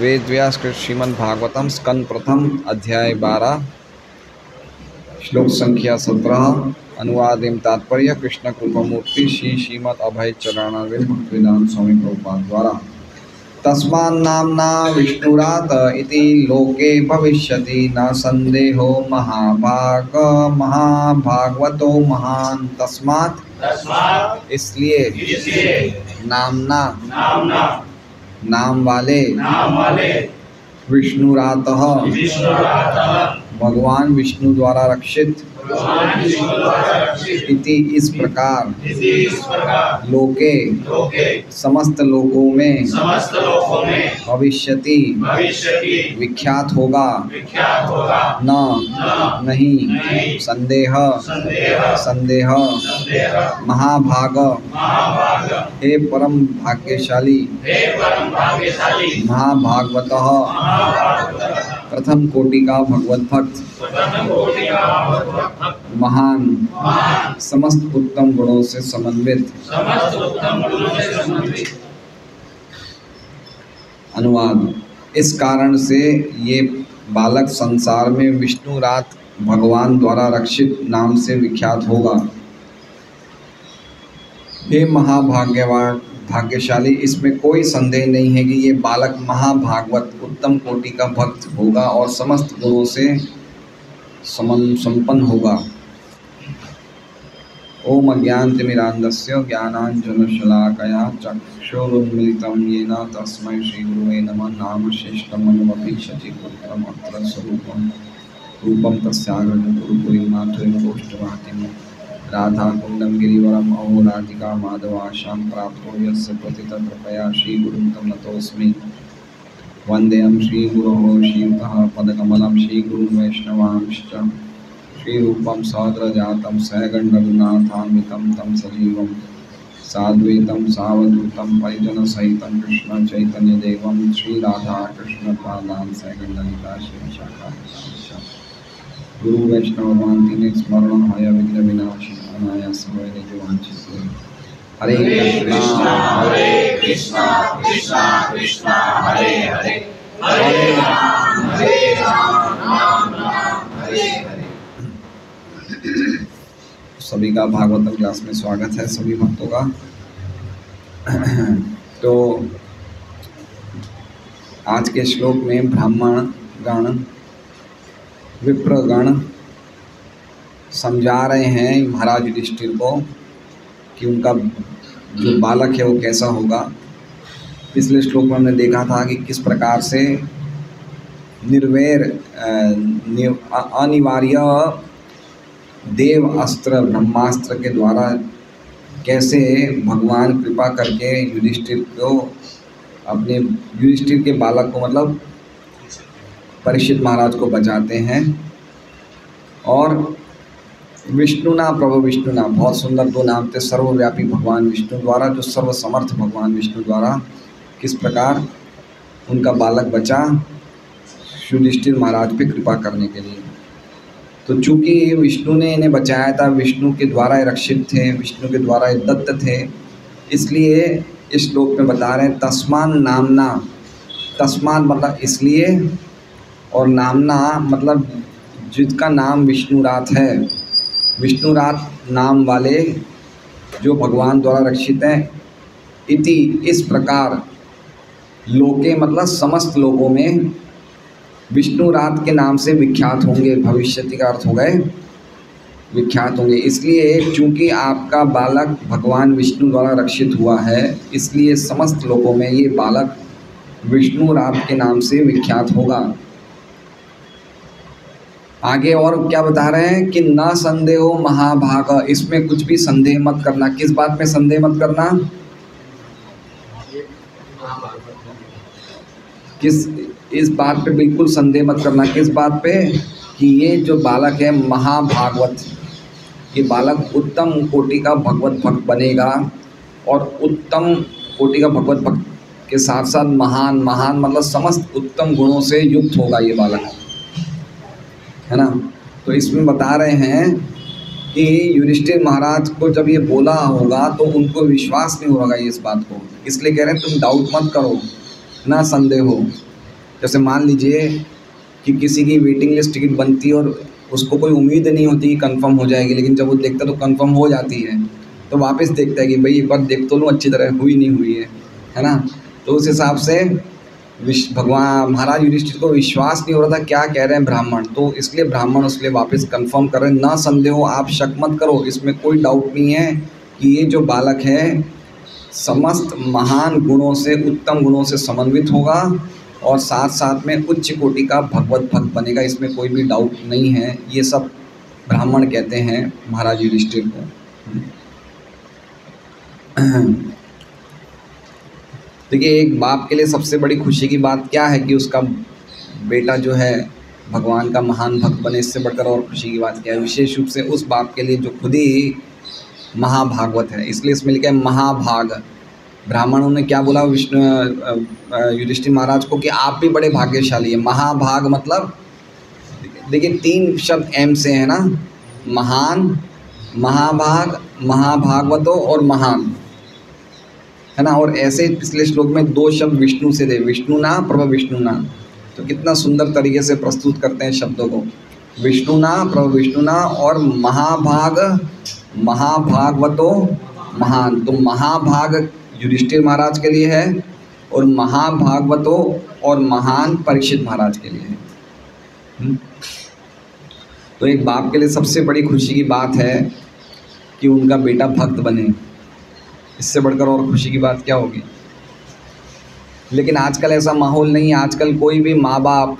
वेद व्यास कृत श्रीमद् भागवतम स्कंद प्रथम अध्याय 12 श्लोक संख्या 17 अनुवाद एवं तात्पर्य कृष्ण कृपामूर्ति श्री श्रीमद् अभय चरणारविंद भक्तिवेदांत स्वामी प्रभुपाद द्वारा। तस्मान्नाम्ना विष्णुरात इति लोके भविष्यति न संदेहो महाभागवतो महान। तस्मात् इसलिए नामना नाम वाले विष्णुरातः भगवान विष्णु द्वारा रक्षित इति इस प्रकार लोके समस्त लोकों में भविष्यति विख्यात होगा न नहीं संदेह महाभाग हे परम भाग्यशाली महाभागवतः प्रथम कोटि का भगवत भक्त महान समस्त उत्तम गुणों से समन्वित। अनुवाद। इस कारण से ये बालक संसार में विष्णुरात भगवान द्वारा रक्षित नाम से विख्यात होगा। हे महाभाग्यवान भाग्यशाली, इसमें कोई संदेह नहीं है कि ये बालक महाभागवत उत्तम कोटि का भक्त होगा और समस्त गुणों से संपन्न होगा। ओम अज्ञानतिमिरान्धस्य ज्ञानाञ्जनशलाकया चक्षुरुन्मीलितं येन तस्मै श्रीगुरुवे नमः। नाम श्रेष्ठमनुमपि शचीपुत्रम् अत्र स्वरूपं रूपं तस्याग्रजं गुरुपुरीं माधुरीं गोष्ठवाटिनीं राधाकुण्डं गिरिवरम् अहो राधिका माधवाशां प्राप्तो यस्य प्रतितकृपया श्रीगुरुं तं नतोऽस्मि। वन्देऽहं श्रीगुरोः श्रीयुतः पदकमलं श्रीगुरुं वैष्णवांश्च श्रीरूपं साग्रजातं सहगणरघुनाथान्वितं तं सजीवं साद्वैतं सावधूतं परिजनसहितं कृष्णचैतन्यदेवं श्रीराधाकृष्णपादान् सहगणललिता शिवशाखां गुरु वैष्णव भगवान स्मरण हय विघ्न विनाशिनाय समय निजवांछित। हरे कृष्णा कृष्णा कृष्णा हरे हरे हरे राम राम हरे हरे। सभी का भागवतम क्लास में स्वागत है सभी भक्तों का। तो आज के श्लोक में ब्राह्मण गण विप्रगण समझा रहे हैं महाराज युधिष्ठिर को कि उनका जो बालक है वो कैसा होगा। पिछले श्लोक में हमने देखा था कि किस प्रकार से निर्वैर अनिवार्य देव अस्त्र ब्रह्मास्त्र के द्वारा कैसे भगवान कृपा करके युधिष्ठिर के बालक को मतलब परीक्षित महाराज को बचाते हैं। और विष्णुना प्रभु विष्णुना, बहुत सुंदर दो नाम थे सर्वव्यापी भगवान विष्णु द्वारा, जो सर्वसमर्थ भगवान विष्णु द्वारा किस प्रकार उनका बालक बचा युधिष्ठिर महाराज पे कृपा करने के लिए। तो चूँकि विष्णु ने इन्हें बचाया था, विष्णु के द्वारा रक्षित थे, विष्णु के द्वारा दत्त थे, इसलिए इस श्लोक में बता रहे हैं तस्मान नामना। तस्मान मतलब इसलिए और नामना मतलब जिसका नाम विष्णुरात है। विष्णुरात नाम वाले जो भगवान द्वारा रक्षित हैं। इति इस प्रकार लोके मतलब समस्त लोगों में विष्णुरात के नाम से विख्यात होंगे। भविष्यति का अर्थ हो गए विख्यात होंगे। इसलिए चूँकि आपका बालक भगवान विष्णु द्वारा रक्षित हुआ है, इसलिए समस्त लोगों में ये बालक विष्णुरात के नाम से विख्यात होगा। आगे और क्या बता रहे हैं कि न संदेहो महाभाग, इसमें कुछ भी संदेह मत करना। किस बात में संदेह मत करना? इस बात पे बिल्कुल संदेह मत करना। किस बात पे? कि ये जो बालक है महाभागवत, ये बालक उत्तम कोटि का भगवत भक्त बनेगा और उत्तम कोटि का भगवत भक्त के साथ साथ महान मतलब समस्त उत्तम गुणों से युक्त होगा ये बालक, है ना। तो इसमें बता रहे हैं कि युधिष्ठिर महाराज को जब ये बोला होगा तो उनको विश्वास नहीं होगा इस बात को, इसलिए कह रहे हैं तुम डाउट मत करो, ना संदेह हो। जैसे मान लीजिए कि किसी की वेटिंग लिस्ट टिकट बनती है और उसको कोई उम्मीद नहीं होती कि कंफर्म हो जाएगी, लेकिन जब वो देखता है तो कंफर्म हो जाती है, तो वापस देखता है कि भाई एक बार देख तो लूँ अच्छी तरह हुई नहीं हुई है ना। तो उस हिसाब से भगवान महाराज युधिष्ठिर को विश्वास नहीं हो रहा था क्या कह रहे हैं ब्राह्मण, तो इसलिए ब्राह्मण उसके लिए वापस कंफर्म कर रहे हैं, ना संदेह हो, आप शक मत करो, इसमें कोई डाउट नहीं है कि ये जो बालक है समस्त महान गुणों से, उत्तम गुणों से समन्वित होगा और साथ साथ में उच्च कोटि का भगवत भक्त बनेगा, इसमें कोई भी डाउट नहीं है। ये सब ब्राह्मण कहते हैं महाराज युधिष्ठिर को। देखिए, एक बाप के लिए सबसे बड़ी खुशी की बात क्या है कि उसका बेटा जो है भगवान का महान भक्त बने, इससे बढ़कर और खुशी की बात क्या है। विशेष रूप से उस बाप के लिए जो खुद ही महाभागवत है, इसलिए इसमें लिखा है महाभाग। ब्राह्मणों ने क्या बोला विष्णु युधिष्ठिर महाराज को कि आप भी बड़े भाग्यशाली हैं। महाभाग मतलब देखिए 3 शब्द एम से है ना, महान, महाभाग, महाभागवतो और महान, है ना। और ऐसे पिछले श्लोक में 2 शब्द विष्णु से थे, विष्णुना प्रभु विष्णुना, तो कितना सुंदर तरीके से प्रस्तुत करते हैं शब्दों को, विष्णुना प्रभु विष्णुना और महाभाग, महाभागवतो महान। तो महाभाग युधिष्ठिर महाराज के लिए है और महाभागवतो और महान परीक्षित महाराज के लिए है। तो एक बाप के लिए सबसे बड़ी खुशी की बात है कि उनका बेटा भक्त बने, इससे बढ़कर और खुशी की बात क्या होगी। लेकिन आजकल ऐसा माहौल नहीं है, आजकल कोई भी माँ बाप,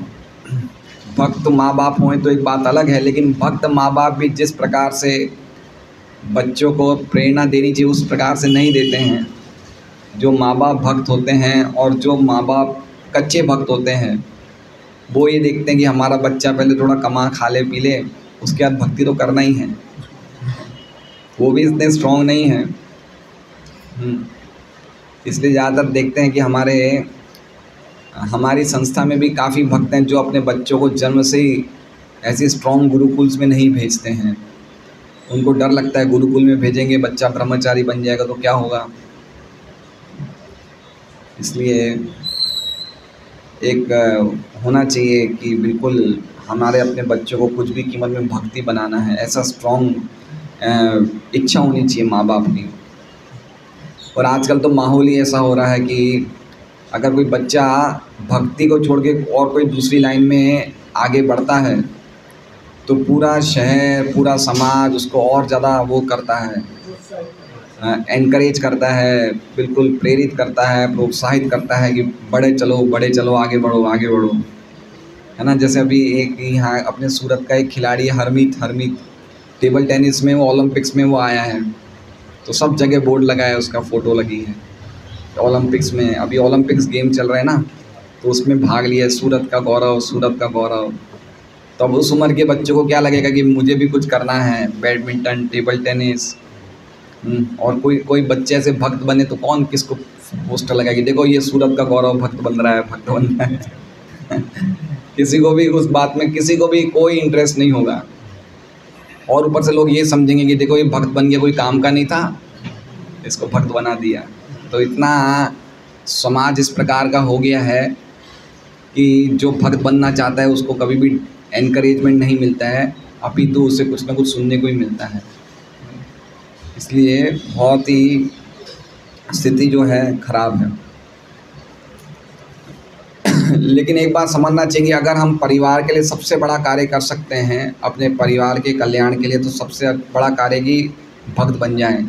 भक्त माँ बाप हों तो एक बात अलग है, लेकिन भक्त माँ बाप भी जिस प्रकार से बच्चों को प्रेरणा देनी चाहिए उस प्रकार से नहीं देते हैं। जो माँ बाप भक्त होते हैं और जो माँ बाप कच्चे भक्त होते हैं, वो ये देखते हैं कि हमारा बच्चा पहले थोड़ा कमा खा ले पी ले, उसके बाद भक्ति तो करना ही है, वो भी इतने स्ट्रॉन्ग नहीं है। इसलिए ज़्यादातर देखते हैं कि हमारी संस्था में भी काफ़ी भक्त हैं जो अपने बच्चों को जन्म से ही ऐसे स्ट्रॉन्ग गुरुकुल्स में नहीं भेजते हैं। उनको डर लगता है गुरुकुल में भेजेंगे बच्चा ब्रह्मचारी बन जाएगा तो क्या होगा। इसलिए एक होना चाहिए कि बिल्कुल हमारे अपने बच्चों को कुछ भी कीमत में भक्ति बनाना है, ऐसा स्ट्रॉन्ग इच्छा होनी चाहिए माँ बाप की। और आजकल तो माहौल ही ऐसा हो रहा है कि अगर कोई बच्चा भक्ति को छोड़ के और कोई दूसरी लाइन में आगे बढ़ता है तो पूरा शहर, पूरा समाज उसको और ज़्यादा वो करता है, एनकरेज करता है, बिल्कुल प्रेरित करता है, प्रोत्साहित करता है कि बड़े चलो, आगे बढ़ो, है ना। जैसे अभी एक यहाँ अपने सूरत का एक खिलाड़ी हरमीत टेबल टेनिस में वो ओलंपिक्स में वो आया है, तो सब जगह बोर्ड लगा है, उसका फ़ोटो लगी है ओलंपिक्स में। अभी ओलंपिक्स गेम चल रहे हैं ना, तो उसमें भाग लिया, सूरत का गौरव। तो अब उस उम्र के बच्चों को क्या लगेगा कि मुझे भी कुछ करना है, बैडमिंटन, टेबल टेनिस। और कोई बच्चे ऐसे भक्त बने तो कौन किसको पोस्टर लगाएगी, देखो ये सूरत का गौरव भक्त बन रहा है। किसी को भी उस बात में कोई इंटरेस्ट नहीं होगा। और ऊपर से लोग ये समझेंगे कि देखो ये भक्त बन गया, कोई काम का नहीं था, इसको भक्त बना दिया। तो इतना समाज इस प्रकार का हो गया है कि जो भक्त बनना चाहता है उसको कभी भी एनकरेजमेंट नहीं मिलता है, अपितु उससे कुछ ना कुछ सुनने को ही मिलता है। इसलिए बहुत ही स्थिति जो है खराब है। लेकिन एक बात समझना चाहिए कि अगर हम परिवार के लिए सबसे बड़ा कार्य कर सकते हैं, अपने परिवार के कल्याण के लिए, तो सबसे बड़ा कार्य कि भक्त बन जाएं।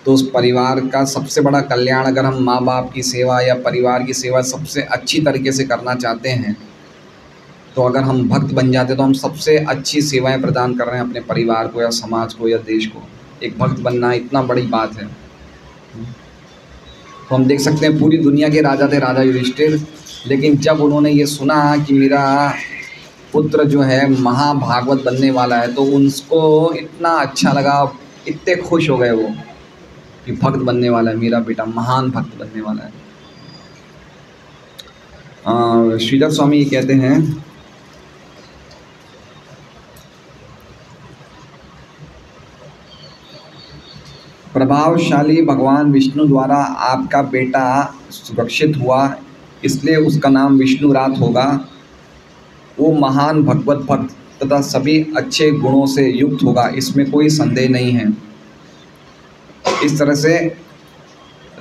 तो उस परिवार का सबसे बड़ा कल्याण अगर हम माँ बाप की सेवा या परिवार की सेवा सबसे अच्छी तरीके से करना चाहते हैं, तो अगर हम भक्त बन जाते तो हम सबसे अच्छी सेवाएं प्रदान कर रहे हैं अपने परिवार को या समाज को या देश को। एक भक्त बनना इतना बड़ी बात है। तो हम देख सकते हैं पूरी दुनिया के राजा थे राजा युधिष्ठिर, लेकिन जब उन्होंने ये सुना कि मेरा पुत्र जो है महाभागवत बनने वाला है, तो उनको इतना अच्छा लगा, इतने खुश हो गए वो कि भक्त बनने वाला है मेरा बेटा, महान भक्त बनने वाला है। श्रीधर स्वामी ये कहते हैं, प्रभावशाली भगवान विष्णु द्वारा आपका बेटा सुरक्षित हुआ, इसलिए उसका नाम विष्णु रात होगा। वो महान भगवत भक्त तथा सभी अच्छे गुणों से युक्त होगा, इसमें कोई संदेह नहीं है। इस तरह से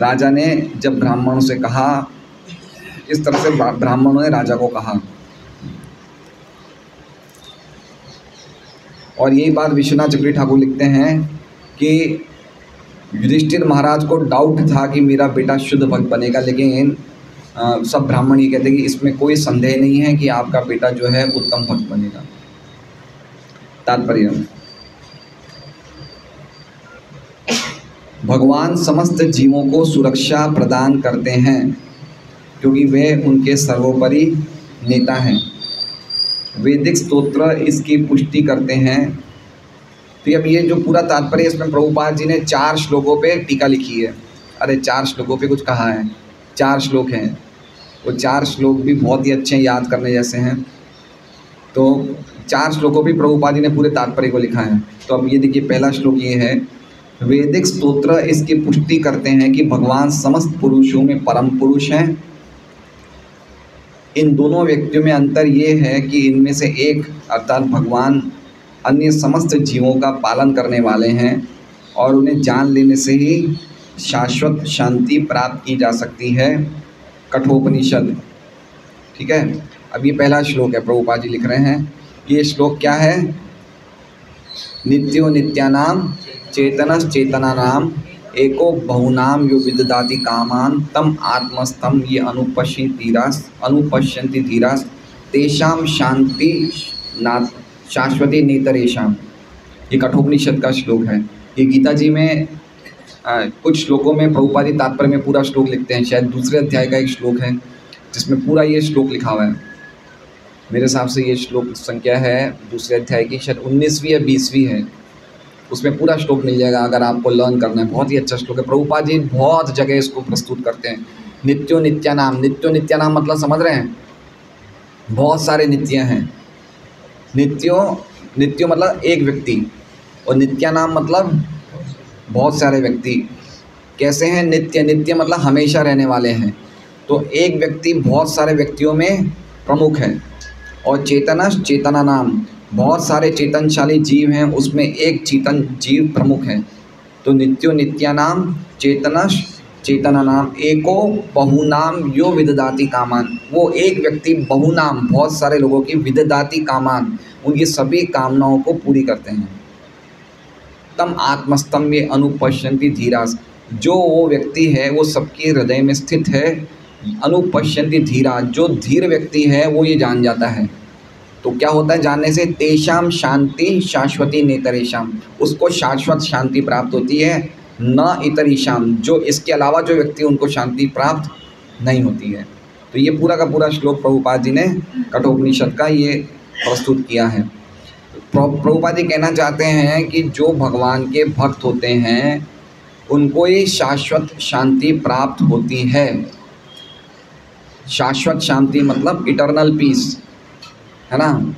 राजा ने जब ब्राह्मणों से कहा, इस तरह से ब्राह्मणों ने राजा को कहा। और यही बात विश्वनाथ चक्रवर्ती ठाकुर लिखते हैं कि युधिष्ठिर महाराज को डाउट था कि मेरा बेटा शुद्ध भक्त बनेगा, लेकिन सब ब्राह्मण ये कहते हैं कि इसमें कोई संदेह नहीं है कि आपका बेटा जो है उत्तम भक्त बनेगा। तात्पर्य, भगवान समस्त जीवों को सुरक्षा प्रदान करते हैं क्योंकि वे उनके सर्वोपरि नेता हैं। वैदिक स्तोत्र इसकी पुष्टि करते हैं। तो अब ये जो पूरा तात्पर्य, इसमें प्रभुपाद जी ने 4 श्लोकों पे टीका लिखी है। अरे 4 श्लोकों पे कुछ कहा है, 4 श्लोक हैं। वो 4 श्लोक भी बहुत ही अच्छे हैं, याद करने जैसे हैं। तो 4 श्लोकों पे प्रभुपाद जी ने पूरे तात्पर्य को लिखा है। तो अब ये देखिए, पहला श्लोक ये है, वैदिक स्तोत्र इसकी पुष्टि करते हैं कि भगवान समस्त पुरुषों में परम पुरुष हैं। इन दोनों व्यक्तियों में अंतर ये है कि इनमें से एक अर्थात भगवान अन्य समस्त जीवों का पालन करने वाले हैं और उन्हें जान लेने से ही शाश्वत शांति प्राप्त की जा सकती है। कठोपनिषद। ठीक है, अब ये पहला श्लोक है, प्रभुपाद जी लिख रहे हैं। ये श्लोक क्या है? नित्यो नित्यानाम चेतनस चेतनानाम एको बहुनाम यो विददाति कामान तम आत्मस्थम ये अनुपश्यन्ति धीरास तेषाम शांति ना शाश्वती नेतरेशम। ये कठोपनिषद का श्लोक है। ये गीता जी में कुछ श्लोकों में प्रभुपाद जी तात्पर्य में पूरा श्लोक लिखते हैं। शायद दूसरे अध्याय का एक श्लोक है जिसमें पूरा ये श्लोक लिखा हुआ है। मेरे हिसाब से ये श्लोक संख्या है दूसरे अध्याय की, शायद 19वीं या 20वीं है। उसमें पूरा श्लोक मिल जाएगा अगर आपको लर्न करना है। बहुत ही अच्छा श्लोक है। प्रभुपाद जी बहुत जगह इसको प्रस्तुत करते हैं। नित्यो नित्यानाम, नित्यो नित्यानाम मतलब समझ रहे हैं, बहुत सारे नित्य हैं। नित्यो मतलब एक व्यक्ति, और नित्यानाम मतलब बहुत सारे व्यक्ति। कैसे हैं? नित्य, नित्य मतलब हमेशा रहने वाले हैं। तो एक व्यक्ति बहुत सारे व्यक्तियों में प्रमुख है। और चेतनस चेतना नाम, बहुत सारे चेतनशाली जीव हैं, उसमें एक चेतन जीव प्रमुख है। तो नित्यो नित्यानाम चेतनस चेतना नाम एको बहुनाम यो विददाति कामान। वो एक व्यक्ति बहुनाम बहुत सारे लोगों की विददाति कामान, उनकी सभी कामनाओं को पूरी करते हैं। तम आत्मस्तम ये अनुपश्यन्ति धीरास, जो वो व्यक्ति है वो सबके हृदय में स्थित है। अनुपश्यन्ति धीरा, जो धीर व्यक्ति है वो ये जान जाता है। तो क्या होता है जानने से? तेषाम शांति शाश्वती नेतरेशम, उसको शाश्वत शांति प्राप्त होती है। न इतरीशाम, जो इसके अलावा जो व्यक्ति उनको शांति प्राप्त नहीं होती है। तो ये पूरा का पूरा श्लोक प्रभुपाद जी ने कठोपनिषद का ये प्रस्तुत किया है। प्रभुपाद जी कहना चाहते हैं कि जो भगवान के भक्त होते हैं उनको ये शाश्वत शांति प्राप्त होती है। शाश्वत शांति मतलब इटर्नल पीस, है ना।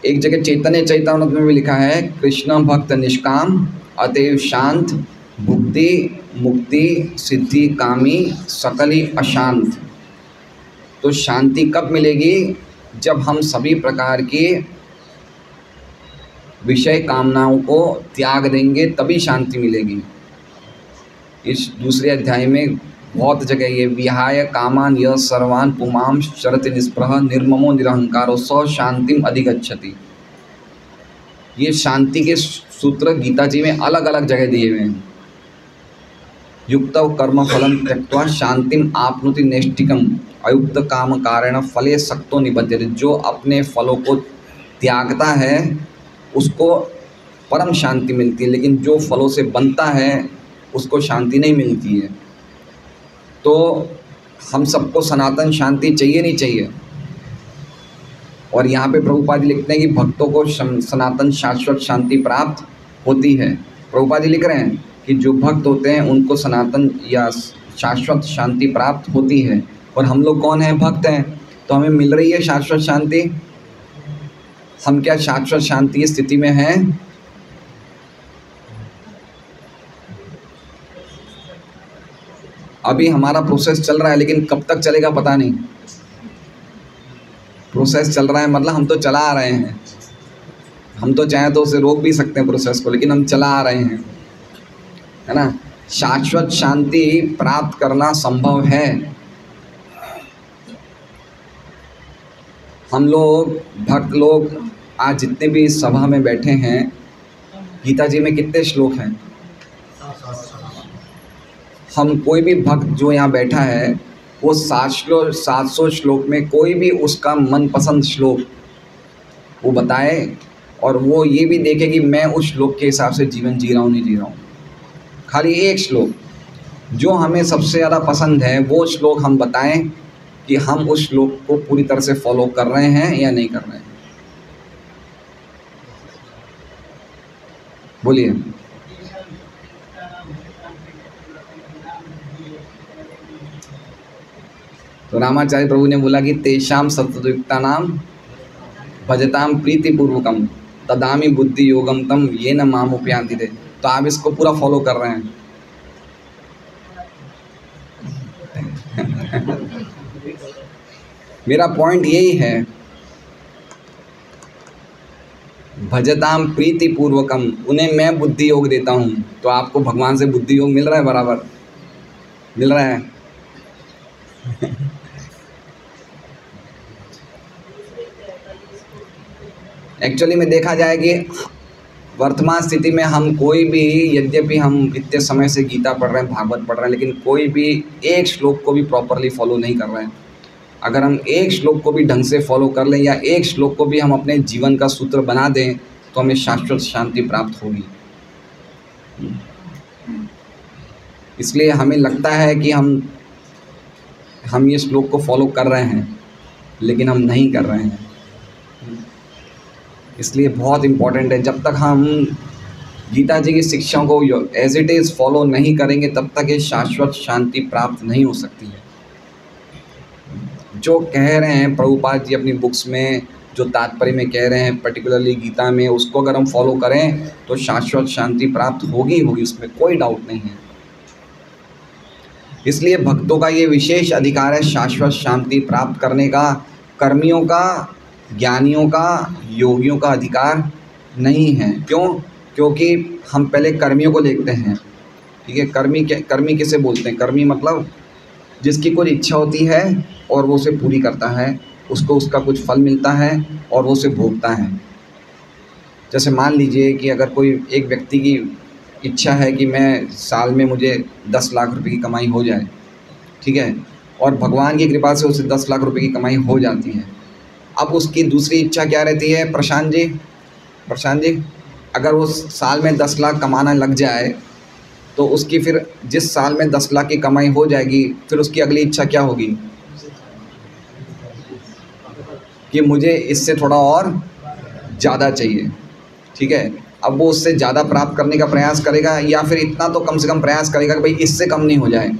एक जगह चैतन्य चैतन्य में भी लिखा है, कृष्ण भक्त निष्काम अतएव शांत भुक्ति मुक्ति सिद्धि कामी सकली अशांत। तो शांति कब मिलेगी? जब हम सभी प्रकार की विषय कामनाओं को त्याग देंगे, तभी शांति मिलेगी। इस दूसरे अध्याय में बहुत जगह ये विहाय कामान यह सर्वान पुमाम शरति निस्पृह निर्ममो निरहंकारो स शांतिम अधिगच्छति। ये शांति के सूत्र गीता जी में अलग अलग जगह दिए हुए हैं। युक्तौ कर्म फलम त्यक्त्वा शांतिम आपनुति नैष्टिकम अयुक्त काम कारण फले सक्तो निबध्यते। जो अपने फलों को त्यागता है उसको परम शांति मिलती है, लेकिन जो फलों से बनता है उसको शांति नहीं मिलती है। तो हम सबको सनातन शांति चाहिए नहीं चाहिए? और यहाँ पे प्रभुपाद जी लिखते हैं कि भक्तों को सनातन शाश्वत शांति प्राप्त होती है। प्रभुपाद जी लिख रहे हैं कि जो भक्त होते हैं उनको सनातन या शाश्वत शांति प्राप्त होती है। और हम लोग कौन हैं? भक्त हैं। तो हमें मिल रही है शाश्वत शांति। हम क्या शाश्वत शांति की स्थिति में हैं? अभी हमारा प्रोसेस चल रहा है, लेकिन कब तक चलेगा पता नहीं। प्रोसेस चल रहा है मतलब हम तो चला आ रहे हैं, हम तो चाहे तो उसे रोक भी सकते हैं प्रोसेस को, लेकिन हम चला आ रहे हैं, है ना। शाश्वत शांति प्राप्त करना संभव है। हम लोग भक्त लोग आज जितने भी इस सभा में बैठे हैं, गीता जी में कितने श्लोक हैं? हम कोई भी भक्त जो यहाँ बैठा है वो 700 श्लोक में कोई भी उसका मनपसंद श्लोक वो बताए, और वो ये भी देखे कि मैं उस श्लोक के हिसाब से जीवन जी रहा हूँ नहीं जी रहा हूँ। खाली एक श्लोक जो हमें सबसे ज़्यादा पसंद है वो श्लोक हम बताएं कि हम उस श्लोक को पूरी तरह से फॉलो कर रहे हैं या नहीं कर रहे हैं। बोलिए। तो रामाचार्य प्रभु ने बोला कि तेषाम सत्वयुक्ता नाम भजताम प्रीतिपूर्वकम तदामी बुद्धि योगम तम ये न माम उपयांति थे। तो आप इसको पूरा फॉलो कर रहे हैं। मेरा पॉइंट यही है, भजताम प्रीति पूर्वकम, उन्हें मैं बुद्धि योग देता हूँ। तो आपको भगवान से बुद्धि योग मिल रहा है, बराबर मिल रहा है। एक्चुअली में देखा जाए कि वर्तमान स्थिति में हम कोई भी, यद्यपि हम इतने समय से गीता पढ़ रहे हैं, भागवत पढ़ रहे हैं, लेकिन कोई भी एक श्लोक को भी प्रॉपरली फॉलो नहीं कर रहे हैं। अगर हम एक श्लोक को भी ढंग से फॉलो कर लें या एक श्लोक को भी हम अपने जीवन का सूत्र बना दें तो हमें शाश्वत शांति प्राप्त होगी। इसलिए हमें लगता है कि हम ये श्लोक को फॉलो कर रहे हैं, लेकिन हम नहीं कर रहे हैं। इसलिए बहुत इम्पॉर्टेंट है, जब तक हम गीता जी की शिक्षाओं को एज इट इज़ फॉलो नहीं करेंगे तब तक ये शाश्वत शांति प्राप्त नहीं हो सकती है। जो कह रहे हैं प्रभुपाद जी अपनी बुक्स में, जो तात्पर्य में कह रहे हैं पर्टिकुलरली गीता में, उसको अगर हम फॉलो करें तो शाश्वत शांति प्राप्त होगी, उसमें कोई डाउट नहीं है। इसलिए भक्तों का ये विशेष अधिकार है शाश्वत शांति प्राप्त करने का। कर्मियों का, ज्ञानियों का, योगियों का अधिकार नहीं है। क्यों? क्योंकि हम पहले कर्मियों को देखते हैं। ठीक है, कर्मी किसे बोलते हैं? कर्मी मतलब जिसकी कोई इच्छा होती है और वो उसे पूरी करता है, उसको उसका कुछ फल मिलता है और वो उसे भोगता है। जैसे मान लीजिए कि अगर कोई एक व्यक्ति की इच्छा है कि मैं साल में मुझे 10 लाख रुपए की कमाई हो जाए, ठीक है, और भगवान की कृपा से उसे 10 लाख रुपए की कमाई हो जाती है। अब उसकी दूसरी इच्छा क्या रहती है प्रशांत जी? अगर वो साल में 10 लाख कमाना लग जाए तो उसकी फिर जिस साल में 10 लाख की कमाई हो जाएगी, फिर उसकी अगली इच्छा क्या होगी कि मुझे इससे थोड़ा और ज़्यादा चाहिए। ठीक है, अब वो उससे ज़्यादा प्राप्त करने का प्रयास करेगा, या फिर इतना तो कम से कम प्रयास करेगा कि भाई इससे कम नहीं हो जाए।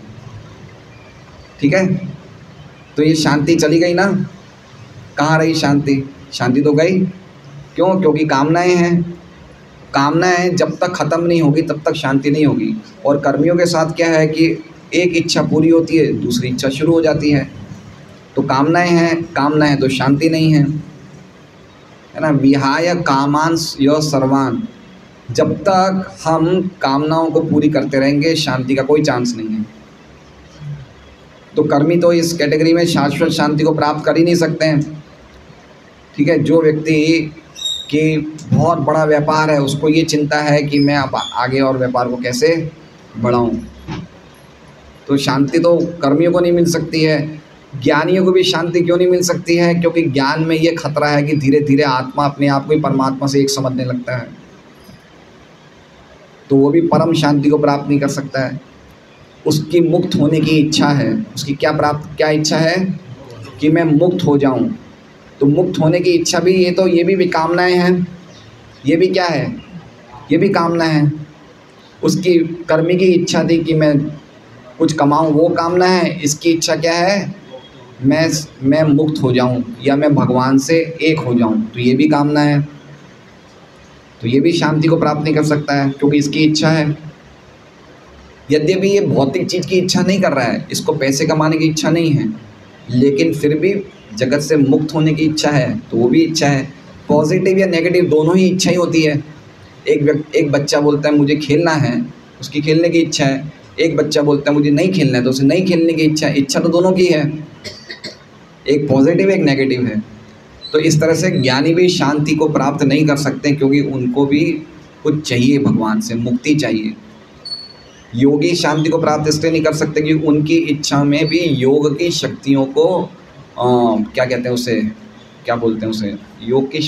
ठीक है, तो ये शांति चली गई ना। कहाँ रही शांति? शांति तो गई। क्यों? क्योंकि कामनाएं हैं। कामनाएं जब तक ख़त्म नहीं होगी तब तक शांति नहीं होगी। और कर्मियों के साथ क्या है कि एक इच्छा पूरी होती है, दूसरी इच्छा शुरू हो जाती है। तो कामनाएं तो शांति नहीं है, है ना। विहाय कामान य सर्वान, जब तक हम कामनाओं को पूरी करते रहेंगे शांति का कोई चांस नहीं है। तो कर्मी तो इस कैटेगरी में शाश्वत शांति को प्राप्त कर ही नहीं सकते हैं। ठीक है, जो व्यक्ति कि बहुत बड़ा व्यापार है, उसको ये चिंता है कि मैं अब आगे और व्यापार को कैसे बढ़ाऊं, तो शांति तो कर्मियों को नहीं मिल सकती है। ज्ञानियों को भी शांति क्यों नहीं मिल सकती है? क्योंकि ज्ञान में ये खतरा है कि धीरे धीरे आत्मा अपने आप को ही परमात्मा से एक समझने लगता है, तो वो भी परम शांति को प्राप्त नहीं कर सकता है। उसकी मुक्त होने की इच्छा है। उसकी क्या इच्छा है? कि मैं मुक्त हो जाऊं। तो मुक्त होने की इच्छा भी, ये भी कामनाएं हैं। ये भी क्या है? ये भी कामना है। उसकी कर्मी की इच्छा थी कि मैं कुछ कमाऊं, वो कामना है। इसकी इच्छा क्या है? मैं मुक्त हो जाऊं या मैं भगवान से एक हो जाऊं, तो ये भी कामना है। तो ये भी शांति को प्राप्त नहीं कर सकता है क्योंकि इसकी इच्छा है। यद्यपि ये भौतिक चीज़ की इच्छा नहीं कर रहा है, इसको पैसे कमाने की इच्छा नहीं है, लेकिन फिर भी जगत से मुक्त होने की इच्छा है, तो वो भी इच्छा है। पॉजिटिव या नेगेटिव दोनों ही इच्छा ही होती है। एक बच्चा बोलता है मुझे खेलना है, उसकी खेलने की इच्छा है। एक बच्चा बोलता है मुझे नहीं खेलना है, तो उसे नहीं खेलने की इच्छा है। इच्छा तो दोनों की है, एक पॉजिटिव एक नेगेटिव है। तो इस तरह से ज्ञानी भी शांति को प्राप्त नहीं कर सकते, क्योंकि उनको भी कुछ चाहिए, भगवान से मुक्ति चाहिए। योगी शांति को प्राप्त इसलिए नहीं कर सकते कि उनकी इच्छा में भी योग की शक्तियों को क्या कहते हैं उसे, क्या बोलते हैं उसे, योग की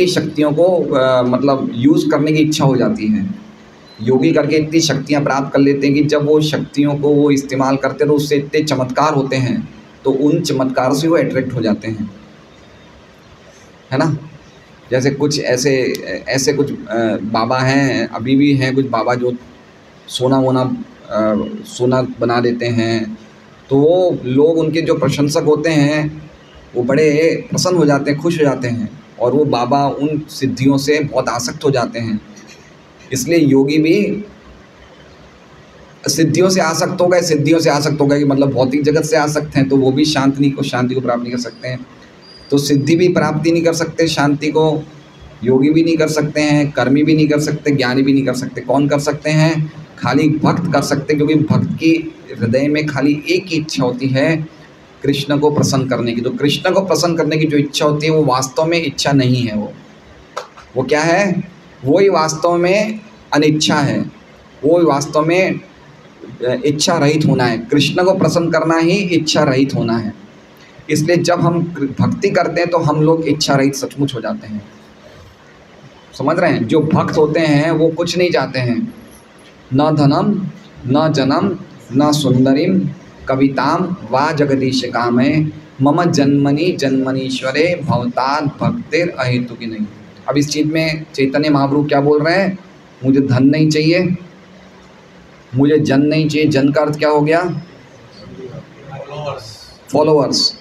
शक्तियों को मतलब यूज़ करने की इच्छा हो जाती है। योगी करके इतनी शक्तियाँ प्राप्त कर लेते हैं कि जब वो शक्तियों को वो इस्तेमाल करते हैं तो उससे इतने चमत्कार होते हैं, तो उन चमत्कारों से वो अट्रैक्ट हो जाते हैं, है ना। जैसे कुछ ऐसे कुछ बाबा हैं, अभी भी हैं कुछ बाबा जो सोना बना देते हैं, तो वो लोग उनके जो प्रशंसक होते हैं वो बड़े प्रसन्न हो जाते हैं, खुश हो जाते हैं, और वो बाबा उन सिद्धियों से बहुत आसक्त हो जाते हैं। इसलिए योगी भी सिद्धियों से आसक्त हो गए कि मतलब भौतिक जगत से आसक्त हैं, तो वो भी शांति को प्राप्त नहीं कर सकते हैं। तो सिद्धि भी प्राप्ति नहीं कर सकते, शांति को योगी भी नहीं कर सकते हैं, कर्मी भी नहीं कर सकते, ज्ञानी भी नहीं कर सकते। कौन कर सकते हैं? खाली भक्त कर सकते हैं, क्योंकि भक्त की हृदय में खाली एक ही इच्छा होती है, कृष्ण को प्रसन्न करने की। तो कृष्ण को प्रसन्न करने की जो इच्छा होती है वो वास्तव में इच्छा नहीं है, वो क्या है? वो ही वास्तव में अनिच्छा है, वो ही वास्तव में इच्छा रहित होना है। कृष्ण को प्रसन्न करना ही इच्छा रहित होना है। इसलिए जब हम भक्ति करते हैं तो हम लोग इच्छा रहित सचमुच हो जाते हैं। समझ रहे हैं? जो भक्त होते हैं वो कुछ नहीं चाहते हैं, न धनम न जनम न सुंदरीम कविताम वा जगदीश कामय मम जन्मनि जन्मनीश्वरे भवताद भक्तिर अहेतु की नहीं। अब इस चीज़ में चैतन्य महाप्रभु क्या बोल रहे हैं? मुझे धन नहीं चाहिए, मुझे जन नहीं चाहिए। जन का अर्थ क्या हो गया? फॉलोअर्स।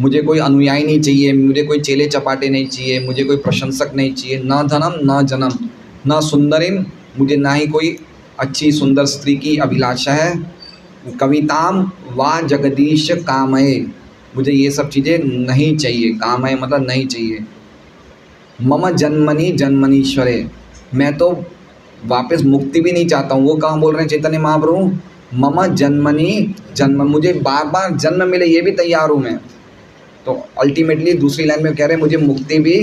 मुझे कोई अनुयायी नहीं चाहिए, मुझे कोई चेले चपाटे नहीं चाहिए, मुझे कोई प्रशंसक नहीं चाहिए। न धनम न जनम न सुंदरिम, मुझे ना ही कोई अच्छी सुंदर स्त्री की अभिलाषा है। कविताम वा जगदीश कामये, मुझे ये सब चीज़ें नहीं चाहिए। कामये मतलब नहीं चाहिए। मम जन्मनि जन्मनीश्वरे, मैं तो वापस मुक्ति भी नहीं चाहता हूँ। वो कहाँ बोल रहे हैं चैतन्य महाप्रभु? मम जन्मनि जन्म, मुझे बार बार जन्म मिले ये भी तैयार हूँ मैं। तो अल्टीमेटली दूसरी लाइन में कह रहे हैं मुझे मुक्ति भी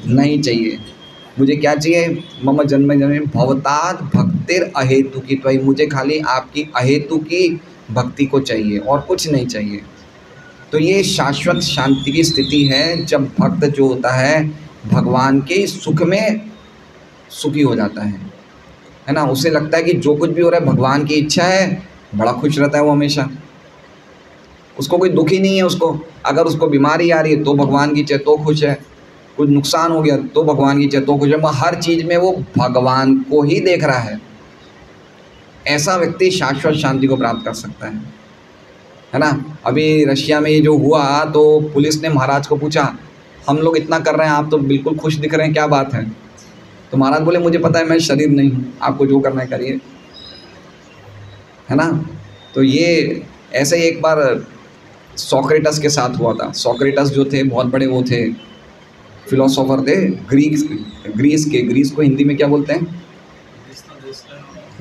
नहीं चाहिए। मुझे क्या चाहिए? मम जन्म जन्म भवताद भक्तिर अहेतु की, तो मुझे खाली आपकी अहेतु की भक्ति को चाहिए और कुछ नहीं चाहिए। तो ये शाश्वत शांति की स्थिति है जब भक्त जो होता है भगवान के सुख में सुखी हो जाता है ना। उसे लगता है कि जो कुछ भी हो रहा है भगवान की इच्छा है, बड़ा खुश रहता है वो हमेशा। उसको कोई दुख ही नहीं है। उसको अगर उसको बीमारी आ रही है तो भगवान की इच्छा तो खुश है, कुछ नुकसान हो गया तो भगवान की इच्छा तो खुश है। हर चीज़ में वो भगवान को ही देख रहा है। ऐसा व्यक्ति शाश्वत शांति को प्राप्त कर सकता है ना। अभी रशिया में ये जो हुआ तो पुलिस ने महाराज को पूछा, हम लोग इतना कर रहे हैं, आप तो बिल्कुल खुश दिख रहे हैं, क्या बात है? तो महाराज बोले, मुझे पता है मैं शरीर नहीं हूँ, आपको जो करना है करिए, है ना। तो ये ऐसे ही एक बार सोक्रेटस के साथ हुआ था। सोक्रेटस जो थे बहुत बड़े वो थे, फिलोसोफर थे, ग्रीस को हिंदी में क्या बोलते हैं?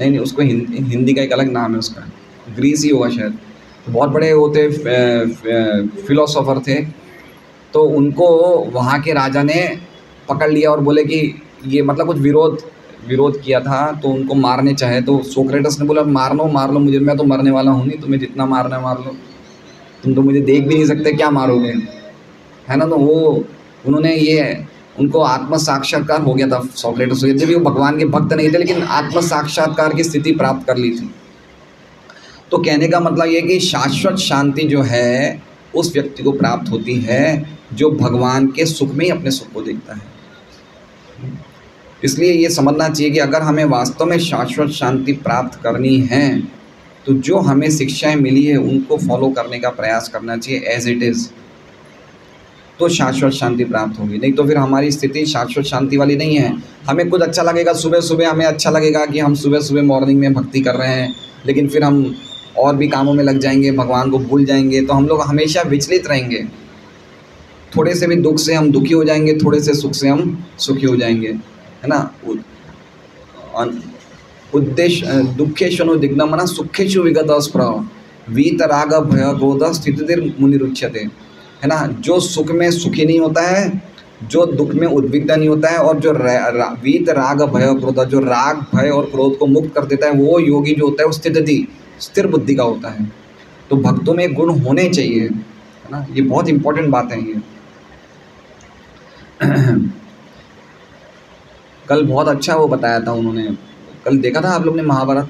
नहीं, उसको हिंदी का एक अलग नाम है उसका, ग्रीस ही होगा शायद। तो बहुत बड़े वो थे, फिलोसोफर थे। तो उनको वहाँ के राजा ने पकड़ लिया और बोले कि ये मतलब कुछ विरोध किया था, तो उनको मारने चाहे। तो सोक्रेटस ने बोला मार लो मुझे, मैं तो मरने वाला हूँ नहीं, तुम्हें जितना मारना है मार लो, तुम तो मुझे देख भी नहीं सकते, क्या मारोगे, है ना। तो वो उन्होंने ये उनको आत्म साक्षात्कार हो गया था सोक्रेटस। यद्यपि वो भगवान के भक्त नहीं थे, लेकिन आत्म साक्षात्कार की स्थिति प्राप्त कर ली थी। तो कहने का मतलब ये कि शाश्वत शांति जो है उस व्यक्ति को प्राप्त होती है जो भगवान के सुख में ही अपने सुख को देखता है। इसलिए ये समझना चाहिए कि अगर हमें वास्तव में शाश्वत शांति प्राप्त करनी है तो जो हमें शिक्षाएं मिली है उनको फॉलो करने का प्रयास करना चाहिए एज इट इज़। तो शाश्वत शांति प्राप्त होगी, नहीं तो फिर हमारी स्थिति शाश्वत शांति वाली नहीं है। हमें कुछ अच्छा लगेगा, सुबह सुबह हमें अच्छा लगेगा कि हम सुबह सुबह मॉर्निंग में भक्ति कर रहे हैं, लेकिन फिर हम और भी कामों में लग जाएंगे, भगवान को भूल जाएंगे, तो हम लोग हमेशा विचलित रहेंगे। थोड़े से भी दुख से हम दुखी हो जाएंगे, थोड़े से सुख से हम सुखी हो जाएंगे, है ना। उद्देश्य दुखेशनुदिग्धम मना सुखेशु विगत स्पृह वीतराग भय क्रोध स्थितिर् मुनिरुच्यते, है ना। जो सुख में सुखी नहीं होता है, जो दुख में उद्विग्न नहीं होता है, और जो वीत राग भय क्रोध, जो राग भय और क्रोध को मुक्त कर देता है, वो योगी जो होता है वो स्थिर बुद्धि का होता है। तो भक्तों में गुण होने चाहिए, है ना। ये बहुत इंपॉर्टेंट बात है ये। कल बहुत अच्छा वो बताया था उन्होंने, कल देखा था आप लोग ने महाभारत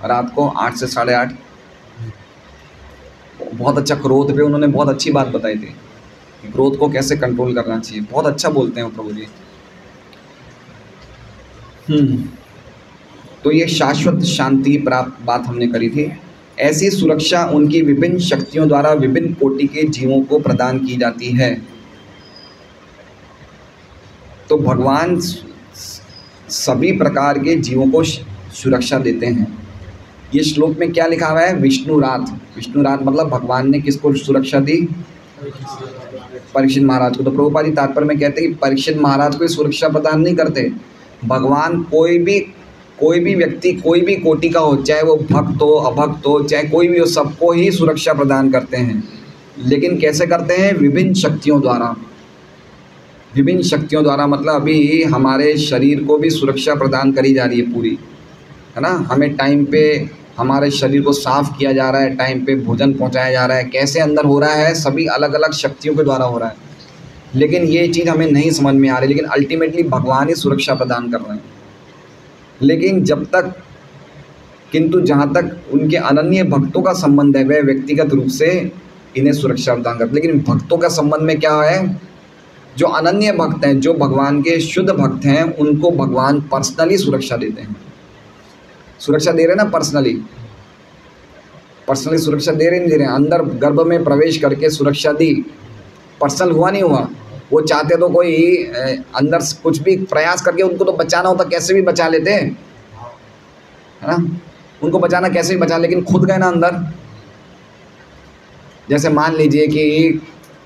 रात को 8 से 8:30, बहुत अच्छा क्रोध पे उन्होंने बहुत अच्छी बात बताई थी, क्रोध को कैसे कंट्रोल करना चाहिए। बहुत अच्छा बोलते हैं प्रभु जी। तो ये शाश्वत शांति प्राप्त बात हमने करी थी। ऐसी सुरक्षा उनकी विभिन्न शक्तियों द्वारा विभिन्न कोटि के जीवों को प्रदान की जाती है। तो भगवान सभी प्रकार के जीवों को सुरक्षा देते हैं। ये श्लोक में क्या लिखा हुआ है? विष्णुरात। विष्णुरात मतलब भगवान ने किसको सुरक्षा दी? परीक्षित महाराज को। तो प्रभुपाद जी तात्पर्य में कहते हैं कि परीक्षित महाराज को सुरक्षा प्रदान नहीं करते, भगवान कोई भी व्यक्ति कोई भी कोटि का हो, चाहे वो भक्त हो अभक्त हो, चाहे कोई भी हो, सबको ही सुरक्षा प्रदान करते हैं। लेकिन कैसे करते हैं? विभिन्न शक्तियों द्वारा। विभिन्न शक्तियों द्वारा मतलब अभी हमारे शरीर को भी सुरक्षा प्रदान करी जा रही है पूरी, है ना। हमें टाइम पे हमारे शरीर को साफ किया जा रहा है, टाइम पे भोजन पहुंचाया जा रहा है। कैसे अंदर हो रहा है? सभी अलग अलग शक्तियों के द्वारा हो रहा है। लेकिन ये चीज़ हमें नहीं समझ में आ रही, लेकिन अल्टीमेटली भगवान ही सुरक्षा प्रदान कर रहे हैं। लेकिन जब तक किंतु जहाँ तक उनके अनन्य भक्तों का संबंध है, वह व्यक्तिगत रूप से इन्हें सुरक्षा प्रदान करते। लेकिन भक्तों का संबंध में क्या है? जो अनन्य भक्त हैं, जो भगवान के शुद्ध भक्त हैं, उनको भगवान पर्सनली सुरक्षा देते हैं। सुरक्षा दे रहे हैं ना, पर्सनली सुरक्षा दे रहे नहीं दे रहे हैं। अंदर गर्भ में प्रवेश करके सुरक्षा दी, पर्सनल हुआ नहीं हुआ। वो चाहते तो कोई अंदर कुछ भी प्रयास करके उनको तो बचाना होता, कैसे भी बचा लेते हैं, है ना। उनको बचाना कैसे भी बचा, लेकिन खुद गए ना अंदर। जैसे मान लीजिए कि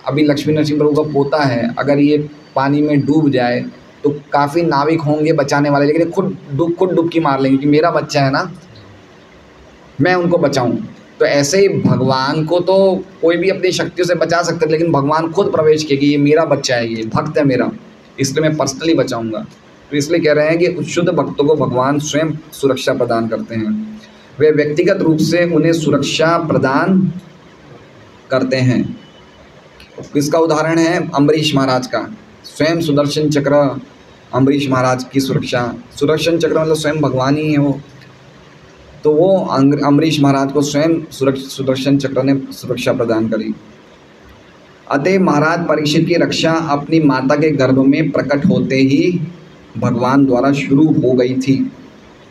अभी लक्ष्मी नरसिंह प्रभु का पोता है, अगर ये पानी में डूब जाए तो काफ़ी नाविक होंगे बचाने वाले, लेकिन खुद डुबकी मार लेंगे कि मेरा बच्चा है ना, मैं उनको बचाऊं। तो ऐसे ही भगवान को तो कोई भी अपनी शक्तियों से बचा सकते हैं, लेकिन भगवान खुद प्रवेश किए कि ये मेरा बच्चा है, ये भक्त है मेरा, इसलिए मैं पर्सनली बचाऊंगा। तो इसलिए कह रहे हैं कि शुद्ध भक्तों को भगवान स्वयं सुरक्षा प्रदान करते हैं। वे व्यक्तिगत रूप से उन्हें सुरक्षा प्रदान करते हैं। किसका उदाहरण है? अम्बरीश महाराज का। स्वयं सुदर्शन चक्र अम्बरीश महाराज की सुरक्षा, सुदर्शन चक्र मतलब स्वयं भगवान ही है वो। तो वो अम्बरीश महाराज को स्वयं सुदर्शन चक्र ने सुरक्षा प्रदान करी। अतः महाराज परीक्षित की रक्षा अपनी माता के गर्भ में प्रकट होते ही भगवान द्वारा शुरू हो गई थी।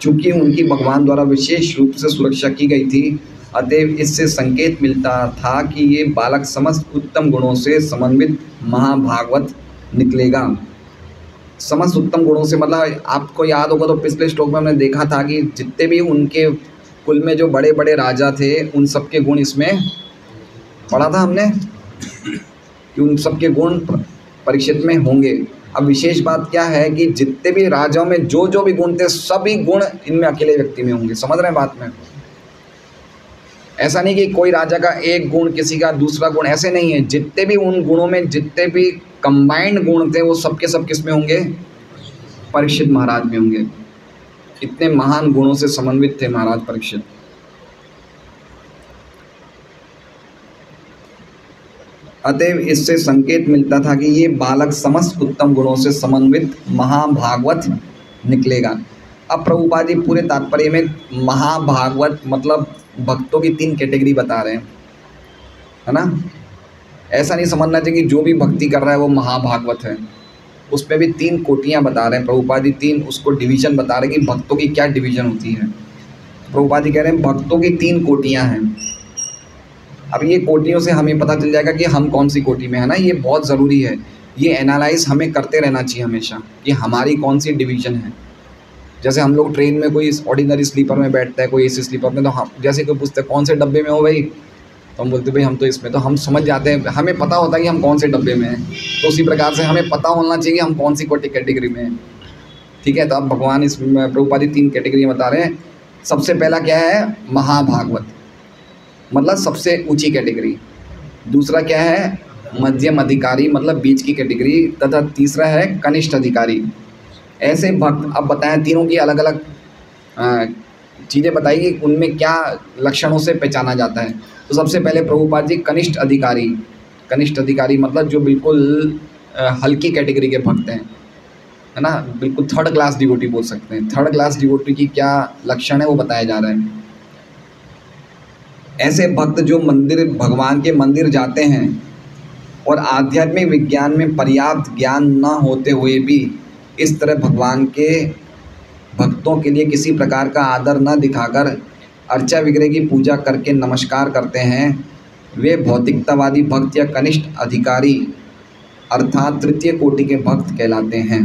चूँकि उनकी भगवान द्वारा विशेष रूप से सुरक्षा की गई थी, अतएव इससे संकेत मिलता था कि ये बालक समस्त उत्तम गुणों से समन्वित महाभागवत निकलेगा। समस्त उत्तम गुणों से मतलब आपको याद होगा तो पिछले श्लोक में हमने देखा था कि जितने भी उनके कुल में जो बड़े बड़े राजा थे, उन सब के गुण इसमें पढ़ा था हमने कि उन सब के गुण परीक्षित में होंगे। अब विशेष बात क्या है कि जितने भी राजाओं में जो जो भी गुण थे, सभी गुण इनमें अकेले व्यक्ति में होंगे। समझ रहे हैं बात में? ऐसा नहीं कि कोई राजा का एक गुण, किसी का दूसरा गुण, ऐसे नहीं है। जितने भी उन गुणों में जितने भी कंबाइंड गुण थे, वो सबके सब किस में होंगे? परीक्षित महाराज में होंगे। इतने महान गुणों से समन्वित थे महाराज परीक्षित। अतएव इससे संकेत मिलता था कि ये बालक समस्त उत्तम गुणों से समन्वित महाभागवत निकलेगा। अब प्रभुपाद जी पूरे तात्पर्य में महाभागवत मतलब भक्तों की 3 कैटेगरी बता रहे हैं, है ना। ऐसा नहीं समझना चाहिए कि जो भी भक्ति कर रहा है वो महाभागवत है। उसमें भी 3 कोटियाँ बता रहे हैं प्रभुपाद जी, 3 उसको डिवीज़न बता रहे हैं कि भक्तों की क्या डिवीज़न होती है। प्रभुपाद जी कह रहे हैं भक्तों की 3 कोटियाँ हैं। अब ये कोटियों से हमें पता चल जाएगा कि हम कौन सी कोटि में है ना, ये बहुत ज़रूरी है। ये एनालाइज हमें करते रहना चाहिए हमेशा कि हमारी कौन सी डिवीज़न है। जैसे हम लोग ट्रेन में कोई ऑर्डिनरी स्लीपर में बैठता है, कोई एसी स्लीपर में, तो हम जैसे कोई पूछते हैं कौन से डब्बे में हो भाई, तो हम बोलते भाई हम तो इसमें, तो हम समझ जाते हैं, हमें पता होता है कि हम कौन से डब्बे में हैं। तो उसी प्रकार से हमें पता होना चाहिए कि हम कौन सी कैटेगरी में हैं। ठीक है, तो अब भगवान इस प्रभुपाद जी 3 कैटेगरी बता रहे हैं। सबसे पहला क्या है, महाभागवत, मतलब सबसे ऊंची कैटेगरी। दूसरा क्या है, मध्यम अधिकारी, मतलब बीच की कैटेगरी। तथा तीसरा है कनिष्ठ अधिकारी। ऐसे भक्त अब बताएं, तीनों की अलग अलग चीज़ें बताई कि उनमें क्या लक्षणों से पहचाना जाता है। तो सबसे पहले प्रभुपाद जी कनिष्ठ अधिकारी। कनिष्ठ अधिकारी मतलब जो बिल्कुल हल्की कैटेगरी के भक्त हैं, है ना, बिल्कुल थर्ड क्लास डिवोटी बोल सकते हैं। थर्ड क्लास डिवोटी की क्या लक्षण है वो बताया जा रहा है। ऐसे भक्त जो भगवान के मंदिर जाते हैं और आध्यात्मिक विज्ञान में पर्याप्त ज्ञान न होते हुए भी इस तरह भगवान के भक्तों के लिए किसी प्रकार का आदर न दिखाकर अर्चा विग्रह की पूजा करके नमस्कार करते हैं, वे भौतिकतावादी भक्त या कनिष्ठ अधिकारी अर्थात तृतीय कोटि के भक्त कहलाते हैं।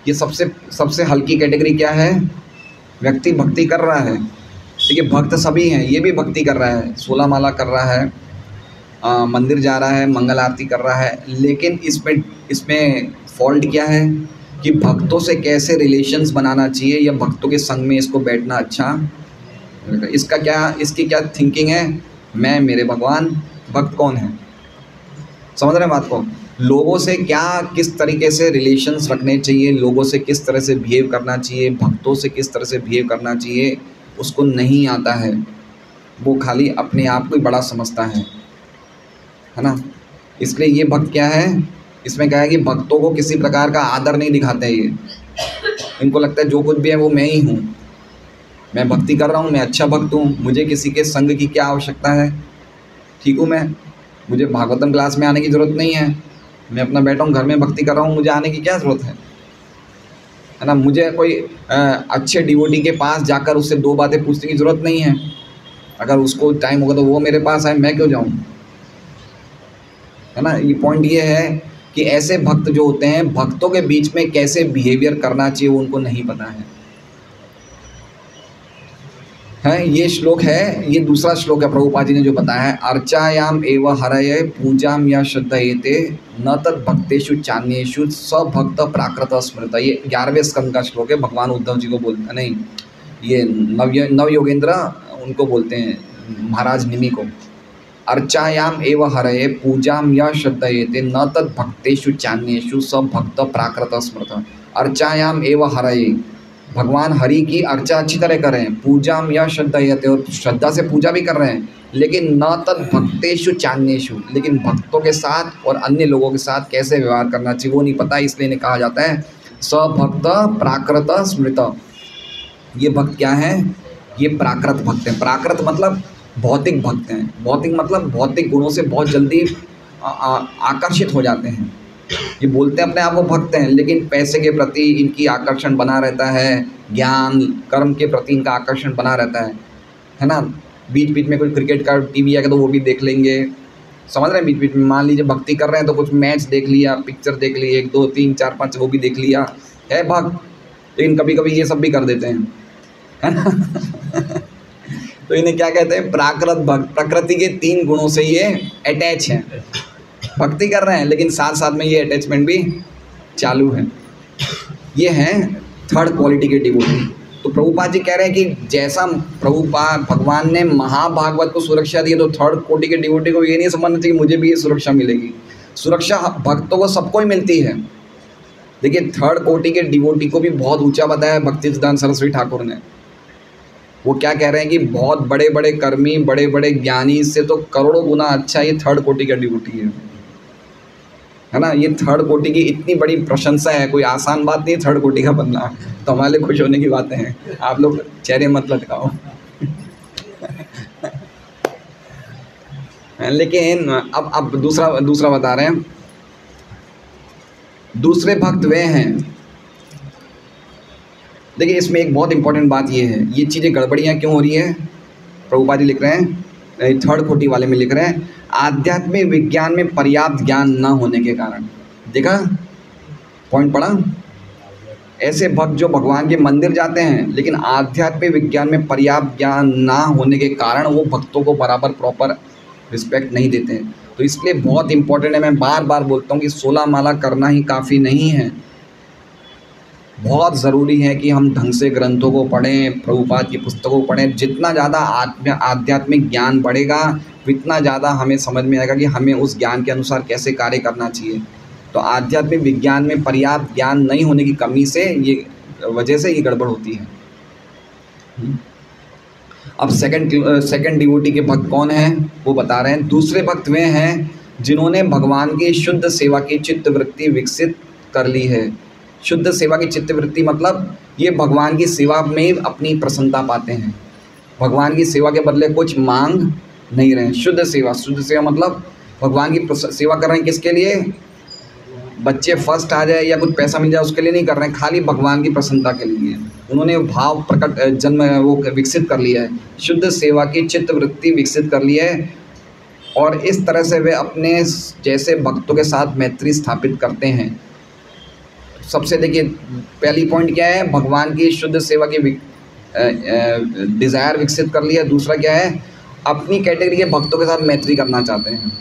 ये सबसे हल्की कैटेगरी क्या है, व्यक्ति भक्ति कर रहा है, ठीक है, भक्त सभी हैं, ये भी भक्ति कर रहा है, 16 माला कर रहा है, मंदिर जा रहा है, मंगल आरती कर रहा है, लेकिन इसमें फॉल्ट क्या है कि भक्तों से कैसे रिलेशंस बनाना चाहिए या भक्तों के संग में इसको बैठना अच्छा, इसकी क्या थिंकिंग है, मैं मेरे भगवान, भक्त कौन है, समझ रहे हैं बात को। लोगों से किस तरीके से रिलेशंस रखने चाहिए, लोगों से किस तरह से बिहेव करना चाहिए, भक्तों से किस तरह से बिहेव करना चाहिए, उसको नहीं आता है। वो खाली अपने आप को ही बड़ा समझता है ना। इसलिए ये भक्त क्या है, इसमें क्या है कि भक्तों को किसी प्रकार का आदर नहीं दिखाते हैं। ये इनको लगता है जो कुछ भी है वो मैं ही हूँ, मैं भक्ति कर रहा हूँ, मैं अच्छा भक्त हूँ, मुझे किसी के संग की क्या आवश्यकता है, ठीक हूँ मैं, मुझे भागवतम क्लास में आने की ज़रूरत नहीं है, मैं अपना बैठा हूँ घर में भक्ति कर रहा हूँ, मुझे आने की क्या ज़रूरत है ना। मुझे कोई अच्छे डिवोटी के पास जाकर उससे 2 बातें पूछने की ज़रूरत नहीं है। अगर उसको टाइम होगा तो वो मेरे पास आए, मैं क्यों जाऊँ, है ना। ये पॉइंट ये है कि ऐसे भक्त जो होते हैं, भक्तों के बीच में कैसे बिहेवियर करना चाहिए वो उनको नहीं पता है। ये श्लोक है, ये दूसरा श्लोक है प्रभुपाद जी ने जो बताया है, अर्चायाम एव हरये पूजाम या श्रद्धयेते न तद भक्तेषु चान्येषु सभक्त प्राकृत स्मृत। ये 11वें स्कंद का श्लोक है, भगवान उद्धव जी को बोलते नहीं, ये नव योगेंद्र उनको बोलते हैं, महाराज निमि को। अर्चायाम एव हरये पूजाम या श्रद्धयेते न तद भक्तेषु चान्येषु सभक्त प्राकृत स्मृत। अर्चायाम एव हरये, भगवान हरि की अर्चा अच्छी तरह कर रहे हैं, पूजाम या श्रद्धयते, और श्रद्धा से पूजा भी कर रहे हैं, लेकिन न तद भक्तेषु चान्येषु, लेकिन भक्तों के साथ और अन्य लोगों के साथ कैसे व्यवहार करना चाहिए वो नहीं पता। इसलिए इन्हें कहा जाता है सभक्त प्राकृत स्मृत। ये भक्त क्या है, ये प्राकृत भक्त हैं। प्राकृत मतलब भौतिक भक्त हैं। भौतिक मतलब भौतिक गुणों से बहुत जल्दी आकर्षित हो जाते हैं। ये बोलते हैं अपने आप को भक्त हैं, लेकिन पैसे के प्रति इनकी आकर्षण बना रहता है, ज्ञान कर्म के प्रति इनका आकर्षण बना रहता है ना। बीच बीच में कोई क्रिकेट का टीवी आएगा तो वो भी देख लेंगे, समझ रहे हैं। बीच बीच में मान लीजिए भक्ति कर रहे हैं तो कुछ मैच देख लिया, पिक्चर देख ली, 1 2 3 4 5 वो भी देख लिया, है भक्त। लेकिन कभी कभी ये सब भी कर देते हैं, है ना। तो इन्हें क्या कहते हैं, प्राकृत भक्त। प्रकृति के 3 गुणों से ये अटैच हैं, भक्ति कर रहे हैं लेकिन साथ साथ में ये अटैचमेंट भी चालू है। ये हैं थर्ड क्वालिटी के डिवोटी। तो प्रभुपाद जी कह रहे हैं कि जैसा भगवान ने महाभागवत को सुरक्षा दी है, तो थर्ड कोटि के डिवोटी को ये नहीं समझना चाहिए मुझे भी ये सुरक्षा मिलेगी। सुरक्षा भक्तों को सबको ही मिलती है। देखिए थर्ड कोटि के डिवोटी को भी बहुत ऊंचा बताया भक्ति सिद्धांत सरस्वती ठाकुर ने। वो क्या कह रहे हैं कि बहुत बड़े बड़े कर्मी, बड़े बड़े ज्ञानी से तो करोड़ों गुना अच्छा ये थर्ड कोटि का डिवोटी है ना। ये थर्ड कोटि की इतनी बड़ी प्रशंसा है, कोई आसान बात नहीं है थर्ड कोटि का बनना, तो हमारे लिए खुश होने की बातें हैं। आप लोग चेहरे मत लटकाओ। लेकिन अब दूसरा बता रहे हैं। दूसरे भक्त वे हैं, देखिए इसमें एक बहुत इंपॉर्टेंट बात ये है, ये चीज़ें गड़बड़ियाँ क्यों हो रही है। प्रभुपाद जी लिख रहे हैं, थर्ड कोटि वाले में लिख रहे हैं आध्यात्मिक विज्ञान में पर्याप्त ज्ञान न होने के कारण। देखा पॉइंट पढ़ा? ऐसे भक्त जो भगवान के मंदिर जाते हैं लेकिन आध्यात्मिक विज्ञान में पर्याप्त ज्ञान ना होने के कारण वो भक्तों को बराबर प्रॉपर रिस्पेक्ट नहीं देते हैं। तो इसलिए बहुत इंपॉर्टेंट है, मैं बार बार बोलता हूँ कि 16 माला करना ही काफ़ी नहीं है, बहुत ज़रूरी है कि हम ढंग से ग्रंथों को पढ़ें, प्रभुपाद की पुस्तकों को पढ़ें। जितना ज़्यादा आध्यात्मिक ज्ञान बढ़ेगा उतना ज़्यादा हमें समझ में आएगा कि हमें उस ज्ञान के अनुसार कैसे कार्य करना चाहिए। तो आध्यात्मिक विज्ञान में पर्याप्त ज्ञान नहीं होने की कमी से ये वजह से ये गड़बड़ होती है। अब सेकंड डिवोटी के भक्त कौन हैं वो बता रहे हैं। दूसरे भक्त वे हैं जिन्होंने भगवान की शुद्ध सेवा की चित्तवृत्ति विकसित कर ली है। शुद्ध सेवा की चित्तवृत्ति मतलब ये भगवान की सेवा में अपनी प्रसन्नता पाते हैं, भगवान की सेवा के बदले कुछ मांग नहीं रहे। शुद्ध सेवा मतलब भगवान की सेवा कर रहे हैं किसके लिए? बच्चे फर्स्ट आ जाए या कुछ पैसा मिल जाए उसके लिए नहीं कर रहे हैं, खाली भगवान की प्रसन्नता के लिए उन्होंने भाव प्रकट जन्म वो विकसित कर लिया है। शुद्ध सेवा की चित्तवृत्ति विकसित कर ली है और इस तरह से वे अपने जैसे भक्तों के साथ मैत्री स्थापित करते हैं। सबसे देखिए पहली पॉइंट क्या है, भगवान की शुद्ध सेवा की डिज़ायर विकसित कर लिया। दूसरा क्या है, अपनी कैटेगरी के भक्तों के साथ मैत्री करना चाहते हैं,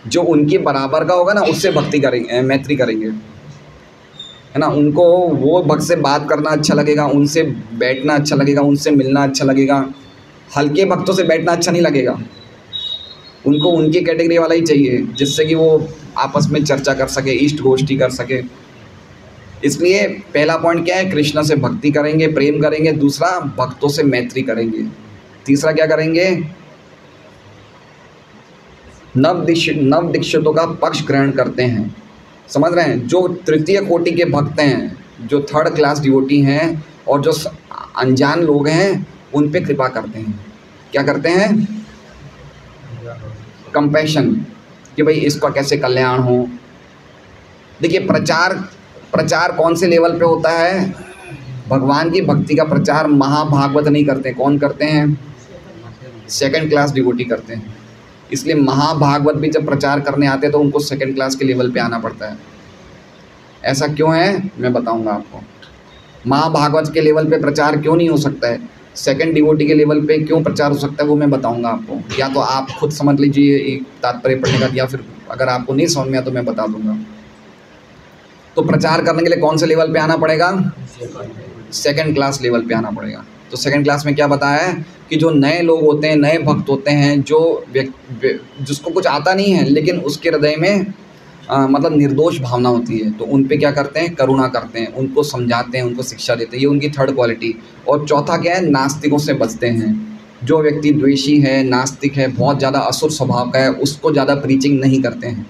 जो उनके बराबर का होगा ना उससे भक्ति करेंगे, मैत्री करेंगे, है ना। उनको वो भक्त से बात करना अच्छा लगेगा, उनसे बैठना अच्छा लगेगा, उनसे मिलना अच्छा लगेगा। हल्के भक्तों से बैठना अच्छा नहीं लगेगा, उनको उनकी कैटेगरी वाला ही चाहिए जिससे कि वो आपस में चर्चा कर सके, इष्ट गोष्ठी कर सके। इसलिए पहला पॉइंट क्या है, कृष्ण से भक्ति करेंगे, प्रेम करेंगे। दूसरा भक्तों से मैत्री करेंगे। तीसरा क्या करेंगे, नव दीक्षितों का पक्ष ग्रहण करते हैं। समझ रहे हैं, जो तृतीय कोटि के भक्त हैं, जो थर्ड क्लास डिवोटी हैं और जो अनजान लोग हैं उन पे कृपा करते हैं। क्या करते हैं, कंपैशन, कि भाई इसका कैसे कल्याण हो। देखिए प्रचार कौन से लेवल पे होता है, भगवान की भक्ति का प्रचार महाभागवत नहीं करते। कौन करते हैं, सेकंड क्लास डिवोटी करते हैं। इसलिए महाभागवत भी जब प्रचार करने आते हैं तो उनको सेकंड क्लास के लेवल पे आना पड़ता है। ऐसा क्यों है मैं बताऊंगा आपको। महाभागवत के लेवल पे प्रचार क्यों नहीं हो सकता है, सेकंड डिवोटी के लेवल पे क्यों प्रचार हो सकता है, वो मैं बताऊंगा आपको। या तो आप खुद समझ लीजिए एक तात्पर्य पढ़ने का, या फिर अगर आपको नहीं समझ में आया तो मैं बता दूंगा। तो प्रचार करने के लिए कौन से लेवल पे आना पड़ेगा, सेकंड क्लास लेवल पे आना पड़ेगा। तो सेकंड क्लास में क्या बताया है कि जो नए लोग होते हैं, नए भक्त होते हैं, जो जिसको कुछ आता नहीं है लेकिन उसके हृदय में मतलब निर्दोष भावना होती है, तो उन पे क्या करते हैं, करुणा करते हैं, उनको समझाते हैं, उनको शिक्षा देते हैं। ये उनकी थर्ड क्वालिटी। और चौथा क्या है, नास्तिकों से बचते हैं। जो व्यक्ति द्वेषी है, नास्तिक है, बहुत ज़्यादा असुर स्वभाव का है, उसको ज़्यादा प्रीचिंग नहीं करते हैं,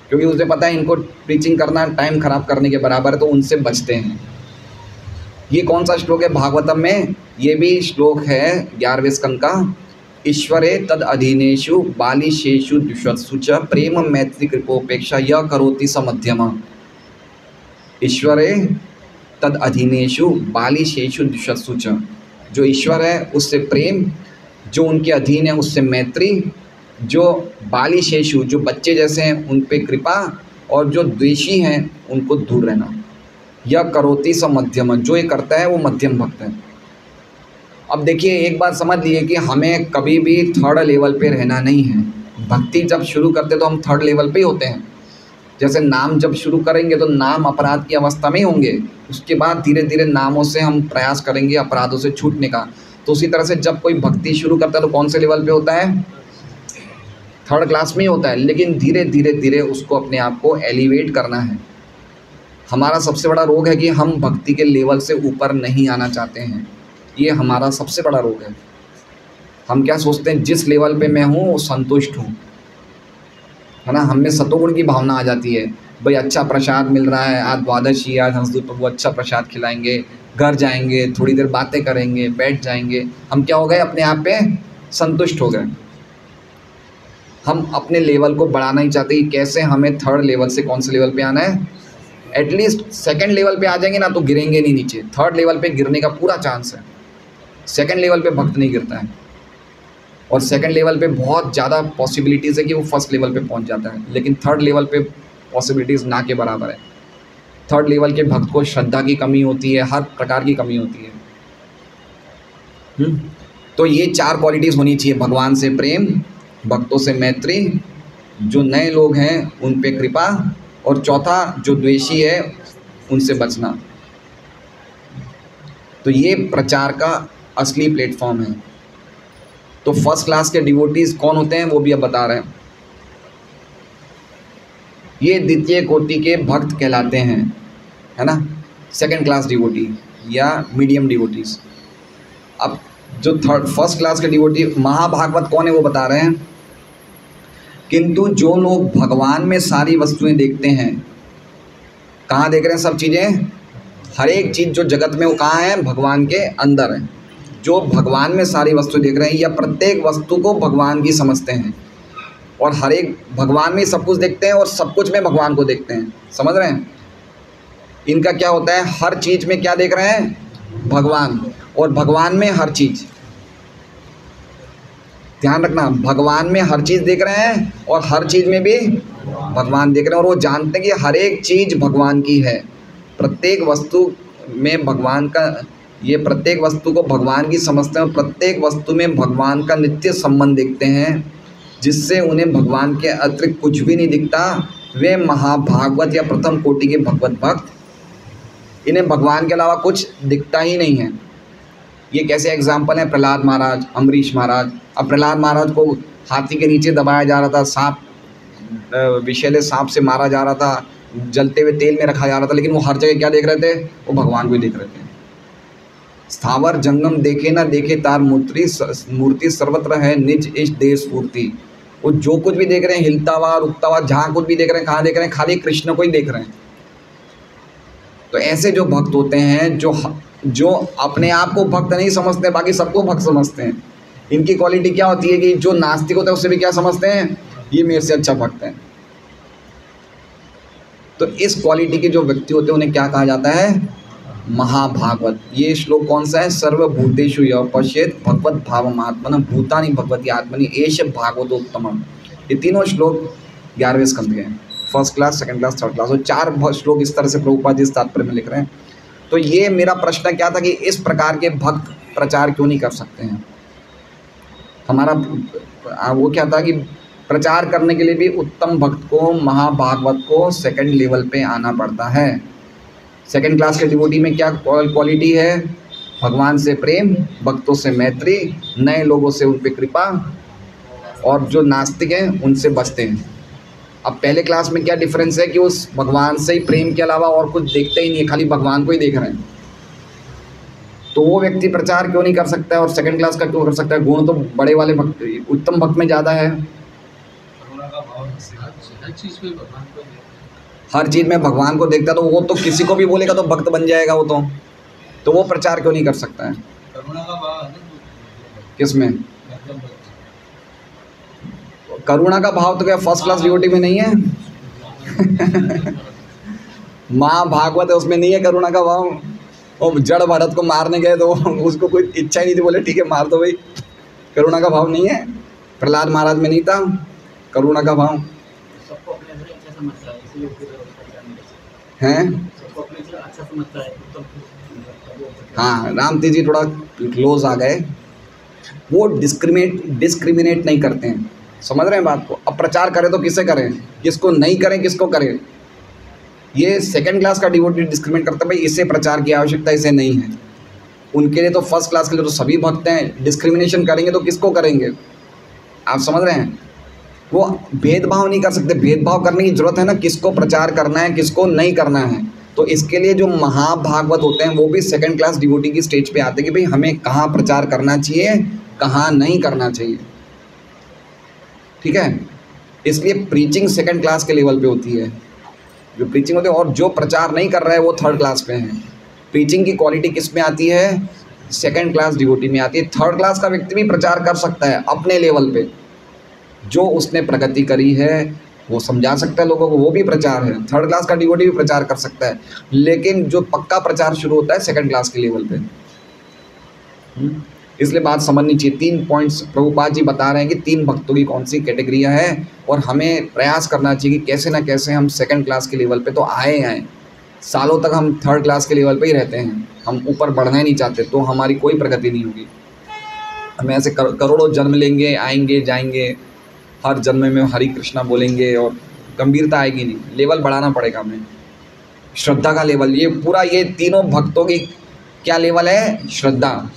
क्योंकि उसे पता है इनको प्रीचिंग करना टाइम खराब करने के बराबर है, तो उनसे बचते हैं। ये कौन सा श्लोक है भागवतम में, ये भी श्लोक है 11वें स्कंद का। ईश्वरे तद अधीनेषु बालिशेषु द्विषत्सु च प्रेम मैत्री कृपोपेक्षा यह करोति स मध्यमा। ईश्वरे तद अधीनेषु बालिशेषु द्विषत्सु च, जो ईश्वर है उससे प्रेम, जो उनके अधीन है उससे मैत्री, जो बालिशेषु जो बच्चे जैसे हैं उन पे कृपा, और जो द्वेषी हैं उनको दूर रहना। यह करोति स मध्यम, जो ये करता है वो मध्यम भक्त है। अब देखिए एक बात समझ लिए कि हमें कभी भी थर्ड लेवल पे रहना नहीं है। भक्ति जब शुरू करते तो हम थर्ड लेवल पे ही होते हैं। जैसे नाम जब शुरू करेंगे तो नाम अपराध की अवस्था में ही होंगे, उसके बाद धीरे धीरे नामों से हम प्रयास करेंगे अपराधों से छूटने का। तो उसी तरह से जब कोई भक्ति शुरू करता है तो कौन से लेवल पे होता है, थर्ड क्लास में ही होता है, लेकिन धीरे धीरे धीरे उसको अपने आप को एलिवेट करना है। हमारा सबसे बड़ा रोग है कि हम भक्ति के लेवल से ऊपर नहीं आना चाहते हैं, ये हमारा सबसे बड़ा रोग है। हम क्या सोचते हैं, जिस लेवल पे मैं हूँ वो संतुष्ट हूँ, है ना। हमें सतोगुण की भावना आ जाती है, भाई अच्छा प्रसाद मिल रहा है, आज द्वादशी, आज हंसदूत प्रभु अच्छा प्रसाद खिलाएंगे, घर जाएंगे, थोड़ी देर बातें करेंगे, बैठ जाएंगे। हम क्या हो गए, अपने आप पे संतुष्ट हो गए। हम अपने लेवल को बढ़ाना ही चाहते हैं। कैसे हमें थर्ड लेवल से कौन से लेवल पे आना है, एटलीस्ट सेकंड लेवल पे आ जाएंगे ना तो गिरेंगे नहीं नीचे। थर्ड लेवल पे गिरने का पूरा चांस है, सेकंड लेवल पे भक्त नहीं गिरता है। और सेकंड लेवल पे बहुत ज़्यादा पॉसिबिलिटीज़ है कि वो फर्स्ट लेवल पे पहुंच जाता है, लेकिन थर्ड लेवल पे पॉसिबिलिटीज़ ना के बराबर है। थर्ड लेवल के भक्त को श्रद्धा की कमी होती है, हर प्रकार की कमी होती है। तो ये 4 क्वालिटीज़ होनी चाहिए: भगवान से प्रेम, भक्तों से मैत्री, जो नए लोग हैं उन पे कृपा, और चौथा जो द्वेषी है उनसे बचना। तो ये प्रचार का असली प्लेटफॉर्म है। तो फर्स्ट क्लास के डिवोटीज़ कौन होते हैं वो भी अब बता रहे हैं। ये द्वितीय कोटि के भक्त कहलाते हैं, है ना, सेकंड क्लास डिवोटी या मीडियम डिवोटीज़। अब जो फर्स्ट क्लास के डिवोटी महाभागवत कौन है वो बता रहे हैं। किंतु जो लोग भगवान में सारी वस्तुएं देखते हैं, कहाँ देख रहे हैं सब चीज़ें, हर एक चीज़ जो जगत में वो कहाँ है, भगवान के अंदर है। जो भगवान में सारी वस्तु देख रहे हैं या प्रत्येक वस्तु को भगवान की समझते हैं, और हर एक भगवान में सब कुछ देखते हैं और सब कुछ में भगवान को देखते हैं, समझ रहे हैं। इनका क्या होता है, हर चीज़ में क्या देख रहे हैं, भगवान, और भगवान में हर चीज़, ध्यान रखना, भगवान में हर चीज़ देख रहे हैं और हर चीज़ में भी भगवान देख रहे हैं। और वो जानते हैं कि हर एक चीज़ भगवान की है, प्रत्येक वस्तु में भगवान का, ये प्रत्येक वस्तु को भगवान की समझते हैं और प्रत्येक वस्तु में भगवान का नित्य संबंध देखते हैं, जिससे उन्हें भगवान के अतिरिक्त कुछ भी नहीं दिखता। वे महाभागवत या प्रथम कोटि के भगवत भक्त, इन्हें भगवान के अलावा कुछ दिखता ही नहीं है। ये कैसे एग्जाम्पल है, प्रहलाद महाराज, अम्बरीश महाराज। अब प्रहलाद महाराज को हाथी के नीचे दबाया जा रहा था, सांप, विषैले सांप से मारा जा रहा था, जलते हुए तेल में रखा जा रहा था, लेकिन वो हर जगह क्या देख रहे थे, वो भगवान को ही देख रहे थे। स्थावर जंगम देखे ना देखे तार मूर्ति सर्वत्र है निज इष्ट देश स्फूर्ति। वो जो कुछ भी देख रहे हैं, हिलता हुआ रुकता हुआ, जहाँ कुछ भी देख रहे हैं, कहाँ देख रहे हैं, खाली कृष्ण को ही देख रहे हैं। तो ऐसे जो भक्त होते हैं, जो अपने आप को भक्त नहीं समझते, बाकी सबको भक्त समझते हैं, इनकी क्वालिटी क्या होती है कि जो नास्तिक होता है उससे भी क्या समझते हैं, ये मेरे से अच्छा भक्त है। तो इस क्वालिटी के जो व्यक्ति होते हैं उन्हें क्या कहा जाता है, महाभागवत। ये श्लोक कौन सा है, सर्वभूतेषु यः पश्येत् भगवत भावमात्मनः भूतानि भगवती आत्मनि एष भागवतोत्तमम्। ये तीनों श्लोक 11वें स्कंद के हैं, first class, second class, third class, और 4 श्लोक इस तरह से प्रभुपाद इस तात्पर्य में लिख रहे हैं। तो ये मेरा प्रश्न क्या था कि इस प्रकार के भक्त प्रचार क्यों नहीं कर सकते हैं। हमारा वो क्या था कि प्रचार करने के लिए भी उत्तम भक्त को, महाभागवत को सेकंड लेवल पे आना पड़ता है। सेकंड क्लास के डिवोटी में क्या क्वालिटी है, भगवान से प्रेम, भक्तों से मैत्री, नए लोगों से उन पर कृपा, और जो नास्तिक हैं उनसे बचते हैं। अब पहले क्लास में क्या डिफरेंस है कि उस भगवान से ही प्रेम के अलावा और कुछ देखते ही नहीं है, खाली भगवान को ही देख रहे हैं। तो वो व्यक्ति प्रचार क्यों नहीं कर सकता है और सेकंड क्लास का क्यों कर सकता है। गुण तो बड़े वाले भक्त, उत्तम भक्त में ज़्यादा है। हर चीज़ में भगवान को देखता, तो वो तो किसी को भी बोलेगा तो भक्त बन जाएगा वो तो वो प्रचार क्यों नहीं कर सकता है। किसमें करुणा का भाव, तो क्या फर्स्ट क्लास डिवोटी में नहीं है महाभागवत है उसमें नहीं है करुणा का भाव। वो जड़ भरत को मारने गए तो उसको कोई इच्छा ही नहीं थी, बोले ठीक है मार दो भाई, करुणा का भाव नहीं है। प्रहलाद महाराज में नहीं था करुणा का भाव, हैं। हाँ, राम तेज जी थोड़ा क्लोज आ गए। वो डिस्क्रिमिनेट नहीं करते हैं, समझ रहे हैं बात को। अब प्रचार करें तो किसे करें, किसको नहीं करें, किसको करें। ये सेकंड क्लास का डिवोटी डिस्क्रिमिनेट करता है, भाई इसे प्रचार की आवश्यकता, इसे नहीं है। उनके लिए तो फर्स्ट क्लास के लिए तो सभी भक्त हैं, डिस्क्रिमिनेशन करेंगे तो किसको करेंगे, आप समझ रहे हैं। वो भेदभाव नहीं कर सकते, भेदभाव करने की ज़रूरत है ना, किसको प्रचार करना है किसको नहीं करना है। तो इसके लिए जो महाभागवत होते हैं वो भी सेकंड क्लास डिवोटी की स्टेज पे आते हैं कि भाई हमें कहाँ प्रचार करना चाहिए, कहाँ नहीं करना चाहिए, ठीक है। इसलिए प्रीचिंग सेकंड क्लास के लेवल पे होती है, जो प्रीचिंग होती है, और जो प्रचार नहीं कर रहा है वो थर्ड क्लास पे है। प्रीचिंग की क्वालिटी किस में आती है, सेकंड क्लास डिवोटी में आती है। थर्ड क्लास का व्यक्ति भी प्रचार कर सकता है अपने लेवल पे, जो उसने प्रगति करी है वो समझा सकता है लोगों को, वो भी प्रचार है। थर्ड क्लास का डिवोटी भी प्रचार कर सकता है, लेकिन जो पक्का प्रचार शुरू होता है सेकंड क्लास के लेवल पे। इसलिए बात समझनी चाहिए। 3 पॉइंट्स प्रभुपाद जी बता रहे हैं कि 3 भक्तों की कौन सी कैटेगरियाँ है, और हमें प्रयास करना चाहिए कि कैसे ना कैसे हम सेकंड क्लास के लेवल पे तो आए। सालों तक हम थर्ड क्लास के लेवल पे ही रहते हैं, हम ऊपर बढ़ना ही नहीं चाहते, तो हमारी कोई प्रगति नहीं होगी। हमें ऐसे करोड़ों जन्म लेंगे, आएंगे जाएंगे, हर जन्म में हरि कृष्णा बोलेंगे और गंभीरता आएगी नहीं। लेवल बढ़ाना पड़ेगा हमें, श्रद्धा का लेवल। ये पूरा ये तीनों भक्तों की क्या लेवल है? श्रद्धा।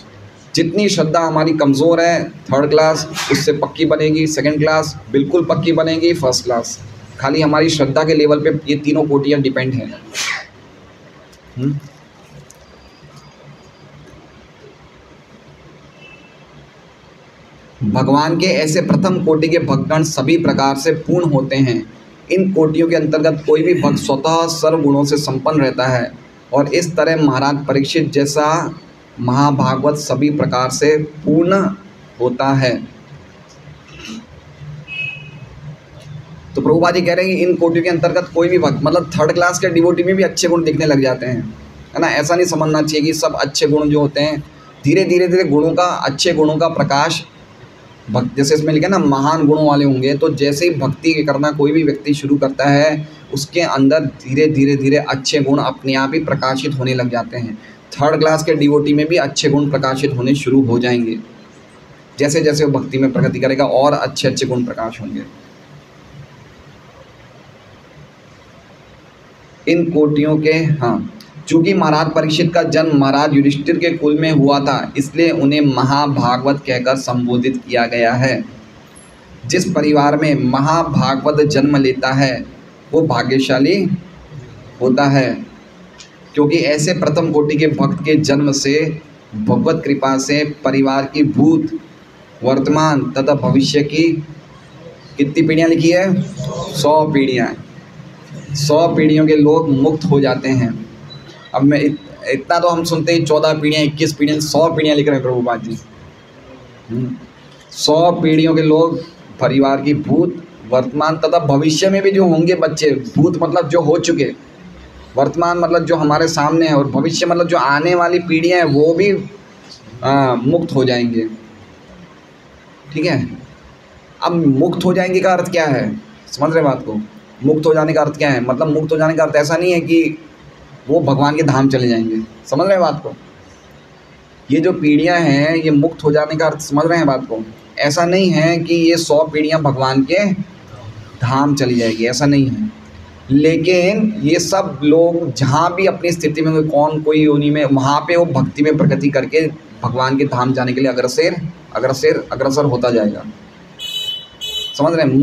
जितनी श्रद्धा हमारी कमज़ोर है, थर्ड क्लास उससे पक्की बनेगी, सेकंड क्लास बिल्कुल पक्की बनेगी, फर्स्ट क्लास। खाली हमारी श्रद्धा के लेवल पे ये तीनों कोटियाँ डिपेंड हैं। भगवान के ऐसे प्रथम कोटि के भक्तगण सभी प्रकार से पूर्ण होते हैं। इन कोटियों के अंतर्गत कोई भी भक्त स्वतः सर्व गुणों से संपन्न रहता है, और इस तरह महाराज परीक्षित जैसा महाभागवत सभी प्रकार से पूर्ण होता है। तो प्रभुपाद जी कह रहे हैं कि इन कोटियों के अंतर्गत कोई भी भक्त, मतलब थर्ड क्लास के डिवोटी में भी अच्छे गुण दिखने लग जाते हैं, है ना। ऐसा नहीं समझना चाहिए कि सब अच्छे गुण जो होते हैं, धीरे धीरे गुणों का, अच्छे गुणों का प्रकाश भक्त, जैसे इसमें लिखा ना महान गुणों वाले होंगे, तो जैसे ही भक्ति करना कोई भी व्यक्ति शुरू करता है, उसके अंदर धीरे धीरे अच्छे गुण अपने आप ही प्रकाशित होने लग जाते हैं। थर्ड क्लास के डिवोटी में भी अच्छे गुण प्रकाशित होने शुरू हो जाएंगे। जैसे जैसे वो भक्ति में प्रगति करेगा और अच्छे अच्छे गुण प्रकाश होंगे। इन कोटियों के चूँकि महाराज परीक्षित का जन्म महाराज युधिष्ठिर के कुल में हुआ था, इसलिए उन्हें महाभागवत कहकर संबोधित किया गया है। जिस परिवार में महाभागवत जन्म लेता है वो भाग्यशाली होता है, क्योंकि ऐसे प्रथम कोटि के भक्त के जन्म से भगवत कृपा से परिवार की भूत, वर्तमान तथा भविष्य की कितनी पीढ़ियाँ लिखी है? 100 पीढ़ियाँ। 100 पीढ़ियों के लोग मुक्त हो जाते हैं। अब मैं इतना तो हम सुनते हैं 14 पीढ़ियाँ, 21 पीढ़ियाँ, 100 पीढ़ियाँ लिख रहे हैं प्रभुपाद जी। 100 पीढ़ियों के लोग परिवार की भूत, वर्तमान तथा भविष्य में भी जो होंगे बच्चे, भूत मतलब जो हो चुके, वर्तमान मतलब जो हमारे सामने है, और भविष्य मतलब जो आने वाली पीढ़ियाँ हैं वो भी मुक्त हो जाएंगे। ठीक है। अब मुक्त हो जाएंगे का अर्थ क्या है? समझ रहे बात को? मुक्त हो जाने का अर्थ क्या है? मतलब मुक्त हो जाने का अर्थ ऐसा नहीं है कि वो भगवान के धाम चले जाएंगे। समझ रहे हैं बात को? ये जो पीढ़ियाँ हैं, ये मुक्त हो जाने का अर्थ समझ रहे हैं बात को? ऐसा नहीं है कि ये 100 पीढ़ियाँ भगवान के धाम चली जाएगी, ऐसा नहीं है। लेकिन ये सब लोग जहाँ भी अपनी स्थिति में कोई योनि में, वहाँ पे वो भक्ति में प्रगति करके भगवान के धाम जाने के लिए अग्रसर होता जाएगा। समझ रहे हैं?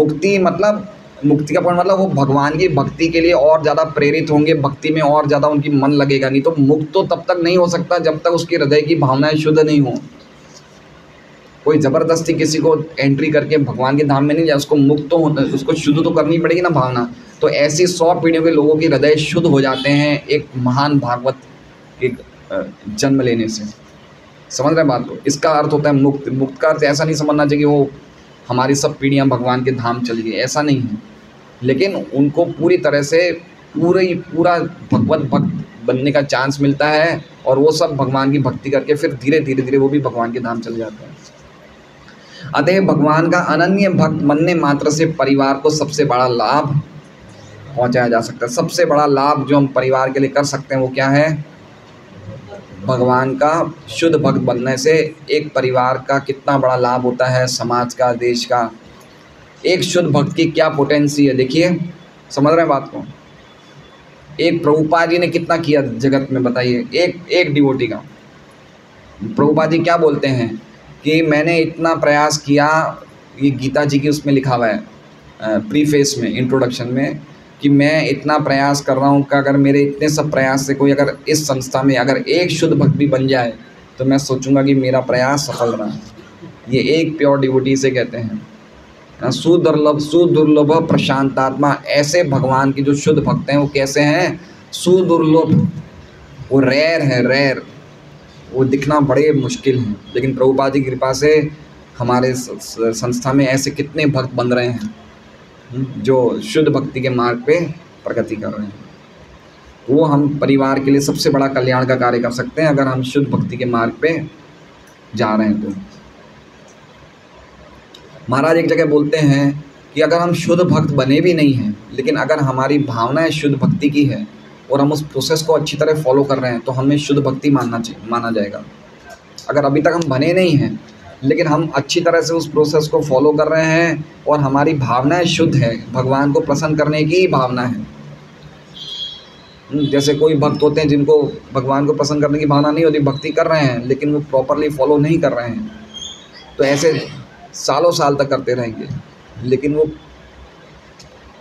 मुक्ति का पॉइंट मतलब वो भगवान की भक्ति के लिए और ज़्यादा प्रेरित होंगे, भक्ति में और ज़्यादा उनकी मन लगेगा। नहीं तो मुक्त तो तब तक नहीं हो सकता जब तक उसके हृदय की भावनाएं शुद्ध नहीं हो। कोई ज़बरदस्ती किसी को एंट्री करके भगवान के धाम में नहीं जाए, उसको मुक्त तो होना, उसको शुद्ध तो करनी पड़ेगी ना भावना। तो ऐसी 100 पीढ़ियों के लोगों के हृदय शुद्ध हो जाते हैं एक महान भागवत के जन्म लेने से। समझ रहे बात को? इसका अर्थ होता है मुक्त। मुक्त का अर्थ ऐसा नहीं समझना चाहिए कि वो हमारी सब पीढ़ियाँ भगवान के धाम चली गई, ऐसा नहीं है। लेकिन उनको पूरी तरह से पूरा भगवत भक्त बनने का चांस मिलता है, और वो सब भगवान की भक्ति करके फिर धीरे धीरे वो भी भगवान के धाम चले जाते हैं। अतः भगवान का अनन्य भक्त बनने मात्र से परिवार को सबसे बड़ा लाभ पहुंचाया जा सकता है। सबसे बड़ा लाभ जो हम परिवार के लिए कर सकते हैं वो क्या है? भगवान का शुद्ध भक्त बनने से एक परिवार का कितना बड़ा लाभ होता है, समाज का, देश का। एक शुद्ध भक्त की क्या पोटेंसी है देखिए। समझ रहे हैं बात को? एक प्रभुपाद जी ने कितना किया जगत में, बताइए। एक डिवोटी का प्रभुपाद जी क्या बोलते हैं कि मैंने इतना प्रयास किया। ये गीता जी की उसमें लिखा हुआ है प्रीफेस में, इंट्रोडक्शन में, कि मैं इतना प्रयास कर रहा हूँ कि अगर मेरे इतने सब प्रयास से कोई अगर इस संस्था में अगर एक शुद्ध भक्त भी बन जाए तो मैं सोचूंगा कि मेरा प्रयास सफल रहा। ये एक प्योर डिवोटी से कहते हैं। सुदुर्लभ प्रशांतात्मा। ऐसे भगवान के जो शुद्ध भक्त हैं वो कैसे हैं? सुदुर्लभ, वो रेयर है, रेयर। वो दिखना बड़े मुश्किल हैं। लेकिन प्रभुपाद जी की कृपा से हमारे संस्था में ऐसे कितने भक्त बन रहे हैं जो शुद्ध भक्ति के मार्ग पे प्रगति कर रहे हैं। वो हम परिवार के लिए सबसे बड़ा कल्याण का कार्य कर सकते हैं अगर हम शुद्ध भक्ति के मार्ग पे जा रहे हैं। तो महाराज एक जगह बोलते हैं कि अगर हम शुद्ध भक्त बने भी नहीं हैं, लेकिन अगर हमारी भावनाएं शुद्ध भक्ति की है और हम उस प्रोसेस को अच्छी तरह फॉलो कर रहे हैं तो हमें शुद्ध भक्ति माना जाएगा। अगर अभी तक हम बने नहीं हैं लेकिन हम अच्छी तरह से उस प्रोसेस को फॉलो कर रहे हैं और हमारी भावनाएं शुद्ध है, भगवान को प्रसन्न करने की ही भावना है। जैसे कोई भक्त होते हैं जिनको भगवान को प्रसन्न करने की भावना नहीं होती, भक्ति कर रहे हैं लेकिन वो प्रॉपरली फॉलो नहीं कर रहे हैं, तो ऐसे सालों साल तक करते रहेंगे लेकिन वो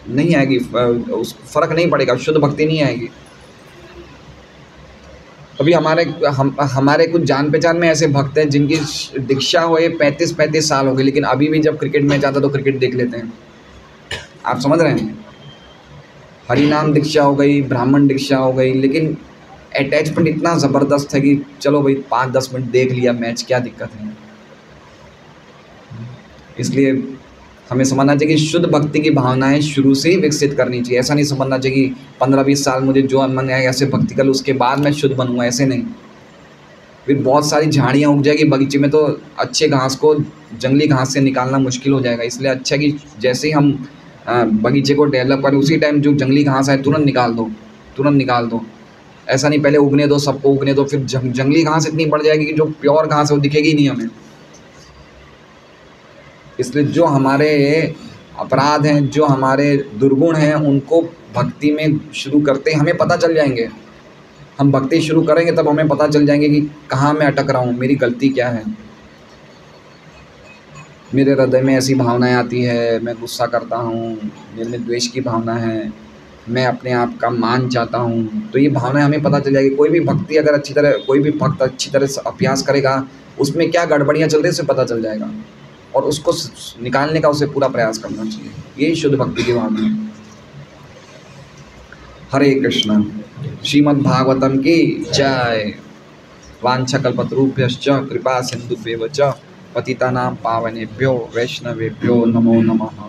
नहीं आएगी, उस फर्क नहीं पड़ेगा, शुद्ध भक्ति नहीं आएगी। अभी हमारे कुछ जान पहचान में ऐसे भक्त हैं जिनकी दीक्षा हुए 35-35 साल हो गए, लेकिन अभी भी जब क्रिकेट मैच आता तो क्रिकेट देख लेते हैं। आप समझ रहे हैं? हरिनाम दीक्षा हो गई, ब्राह्मण दीक्षा हो गई, लेकिन अटैचमेंट इतना ज़बरदस्त है कि चलो भाई 5-10 मिनट देख लिया मैच, क्या दिक्कत है। इसलिए हमें समझना चाहिए कि शुद्ध भक्ति की भावनाएं शुरू से ही विकसित करनी चाहिए। ऐसा नहीं समझना चाहिए कि 15-20 साल मुझे जो मन आए ऐसे भक्ति कर, उसके बाद मैं शुद्ध बनूंगा, ऐसे नहीं। फिर बहुत सारी झाड़ियाँ उग जाएगी बगीचे में, तो अच्छे घास को जंगली घास से निकालना मुश्किल हो जाएगा। इसलिए अच्छा कि जैसे ही हम बगीचे को डेवलप करें उसी टाइम जो जंगली घास है तुरंत निकाल दो। ऐसा नहीं पहले उगने दो, सबको उगने दो, फिर जंगली घास इतनी बढ़ जाएगी कि जो प्योर घास है वो दिखेगी नहीं हमें। इसलिए जो हमारे अपराध हैं, जो हमारे दुर्गुण हैं, उनको भक्ति में शुरू करते ही हमें पता चल जाएंगे। हम भक्ति शुरू करेंगे तब हमें पता चल जाएंगे कि कहाँ मैं अटक रहा हूँ, मेरी गलती क्या है। मेरे हृदय में ऐसी भावनाएं आती है, मैं गुस्सा करता हूँ, मेरे में द्वेष की भावना है, मैं अपने आप का मान चाहता हूँ, तो ये भावनाएं हमें पता चल जाएगी। कोई भी भक्ति अगर कोई भी भक्त अच्छी तरह से अभ्यास करेगा, उसमें क्या गड़बड़ियाँ चल रही है उसे पता चल जाएगा और उसको निकालने का उसे पूरा प्रयास करना चाहिए। यही शुद्ध भक्ति की भावना है। हरे कृष्ण। श्रीमद् भागवतम की जय। वाञ्छाकल्पतरुभ्यश्च कृपा सिन्धुभ्येव च पतितानां पावनेभ्यो वैष्णवेभ्यो नमो नमः।